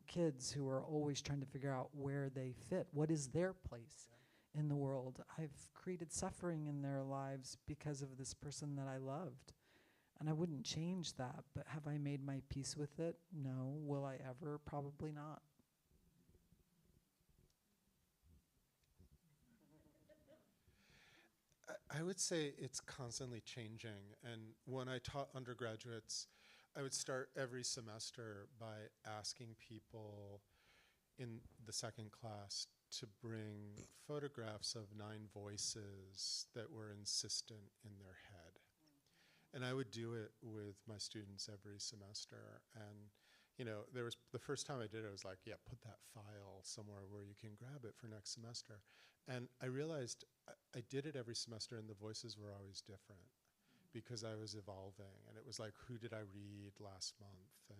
kids who are always trying to figure out where they fit? What is their place in the world? I've created suffering in their lives because of this person that I loved. And I wouldn't change that, but have I made my peace with it? No. Will I ever? Probably not. I would say it's constantly changing. And when I taught undergraduates, I would start every semester by asking people in the second class to bring photographs of 9 voices that were insistent in their head. And I would do it with my students every semester. And, you know, there was the first time I did it, I was like, yeah, put that file somewhere where you can grab it for next semester. And I realized I did it every semester and the voices were always different because I was evolving. And it was like, who did I read last month? And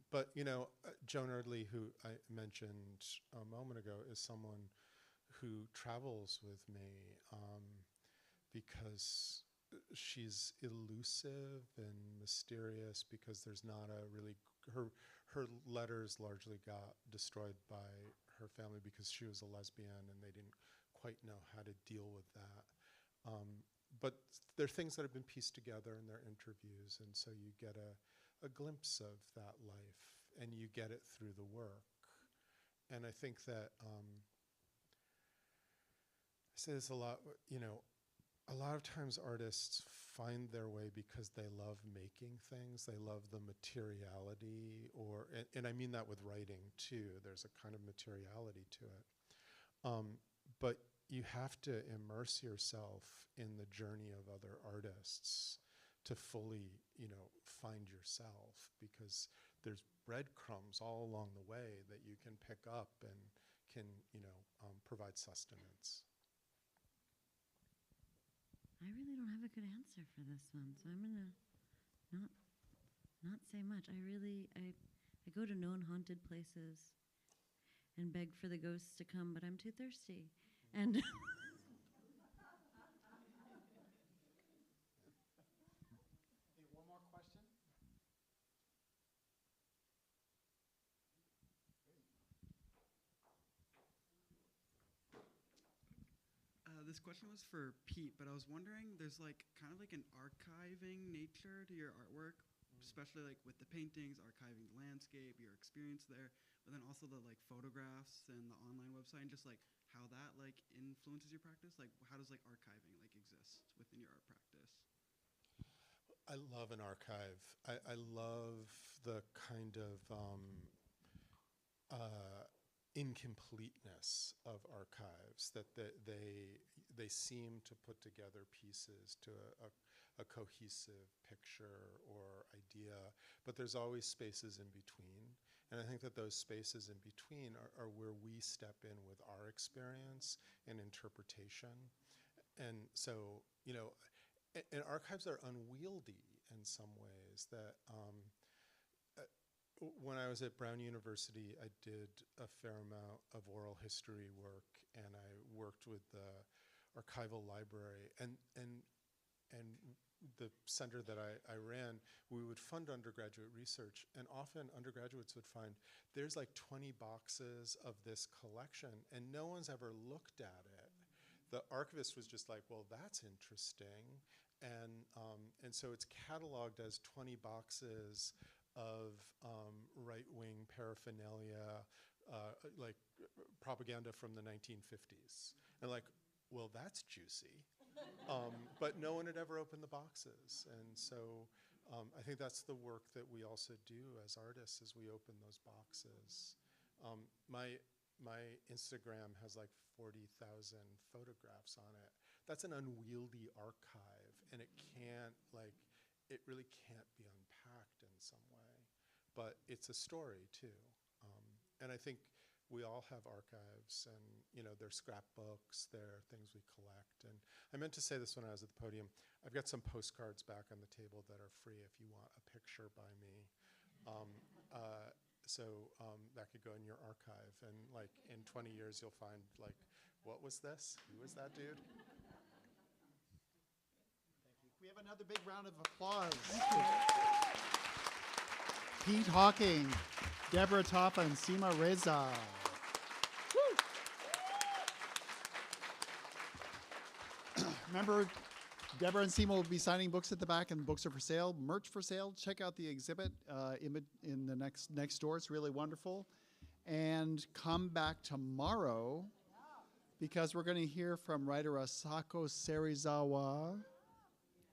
but, you know, Joan Ardley, who I mentioned a moment ago, is someone who travels with me because she's elusive and mysterious, because there's not a really, her letters largely got destroyed by her family because she was a lesbian and they didn't quite know how to deal with that. But there are things that have been pieced together in their interviews, and so you get a glimpse of that life, and you get it through the work. And I think that, I say this a lot, you know, a lot of times artists find their way because they love making things, they love the materiality, and I mean that with writing too, there's a kind of materiality to it. But you have to immerse yourself in the journey of other artists to fully, you know, find yourself, because there's breadcrumbs all along the way that you can pick up and can, you know, provide sustenance. I really don't have a good answer for this one, so I'm gonna not say much. I go to known haunted places and beg for the ghosts to come, but I'm too thirsty. And One more question. This question was for Pete, but I was wondering, there's like kind of like an archiving nature to your artwork, especially like with the paintings, archiving the landscape, your experience there, but then also the like photographs and the online website, and just like how that like influences your practice. Like how does like archiving like exist within your art practice? I love an archive. I love the kind of incompleteness of archives, that they seem to put together pieces to a cohesive picture or idea, but there's always spaces in between. And I think that those spaces in between are where we step in with our experience and interpretation. And so, you know, and archives are unwieldy in some ways. That when I was at Brown University, I did a fair amount of oral history work, and I worked with the archival library, and the center that I ran, we would fund undergraduate research, and often undergraduates would find there's like 20 boxes of this collection, and no one's ever looked at it. The archivist was just like, well, that's interesting, and so it's cataloged as 20 boxes of right-wing paraphernalia, like propaganda from the 1950s. And like, well, that's juicy. But no one had ever opened the boxes. And so I think that's the work that we also do as artists, is we open those boxes. My Instagram has like 40,000 photographs on it. That's an unwieldy archive, and it can't, like, it really can't be unpacked in some way. But it's a story too. And I think we all have archives, and you know, they're scrapbooks, they're things we collect. And I meant to say this when I was at the podium. I've got some postcards back on the table that are free if you want a picture by me. So that could go in your archive, and like in 20 years you'll find like, what was this? Who was that dude? Thank you. We have another big round of applause. Pete Hocking, Deborah Taffa, and Seema Reza. Remember, Deborah and Seema will be signing books at the back, and books are for sale, merch for sale. Check out the exhibit in the next door. It's really wonderful. And come back tomorrow, because we're going to hear from writer Asako Serizawa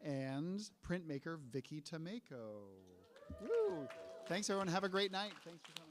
and printmaker Vicky Tomeko. Woo! Thanks, everyone. Have a great night. Thanks for coming.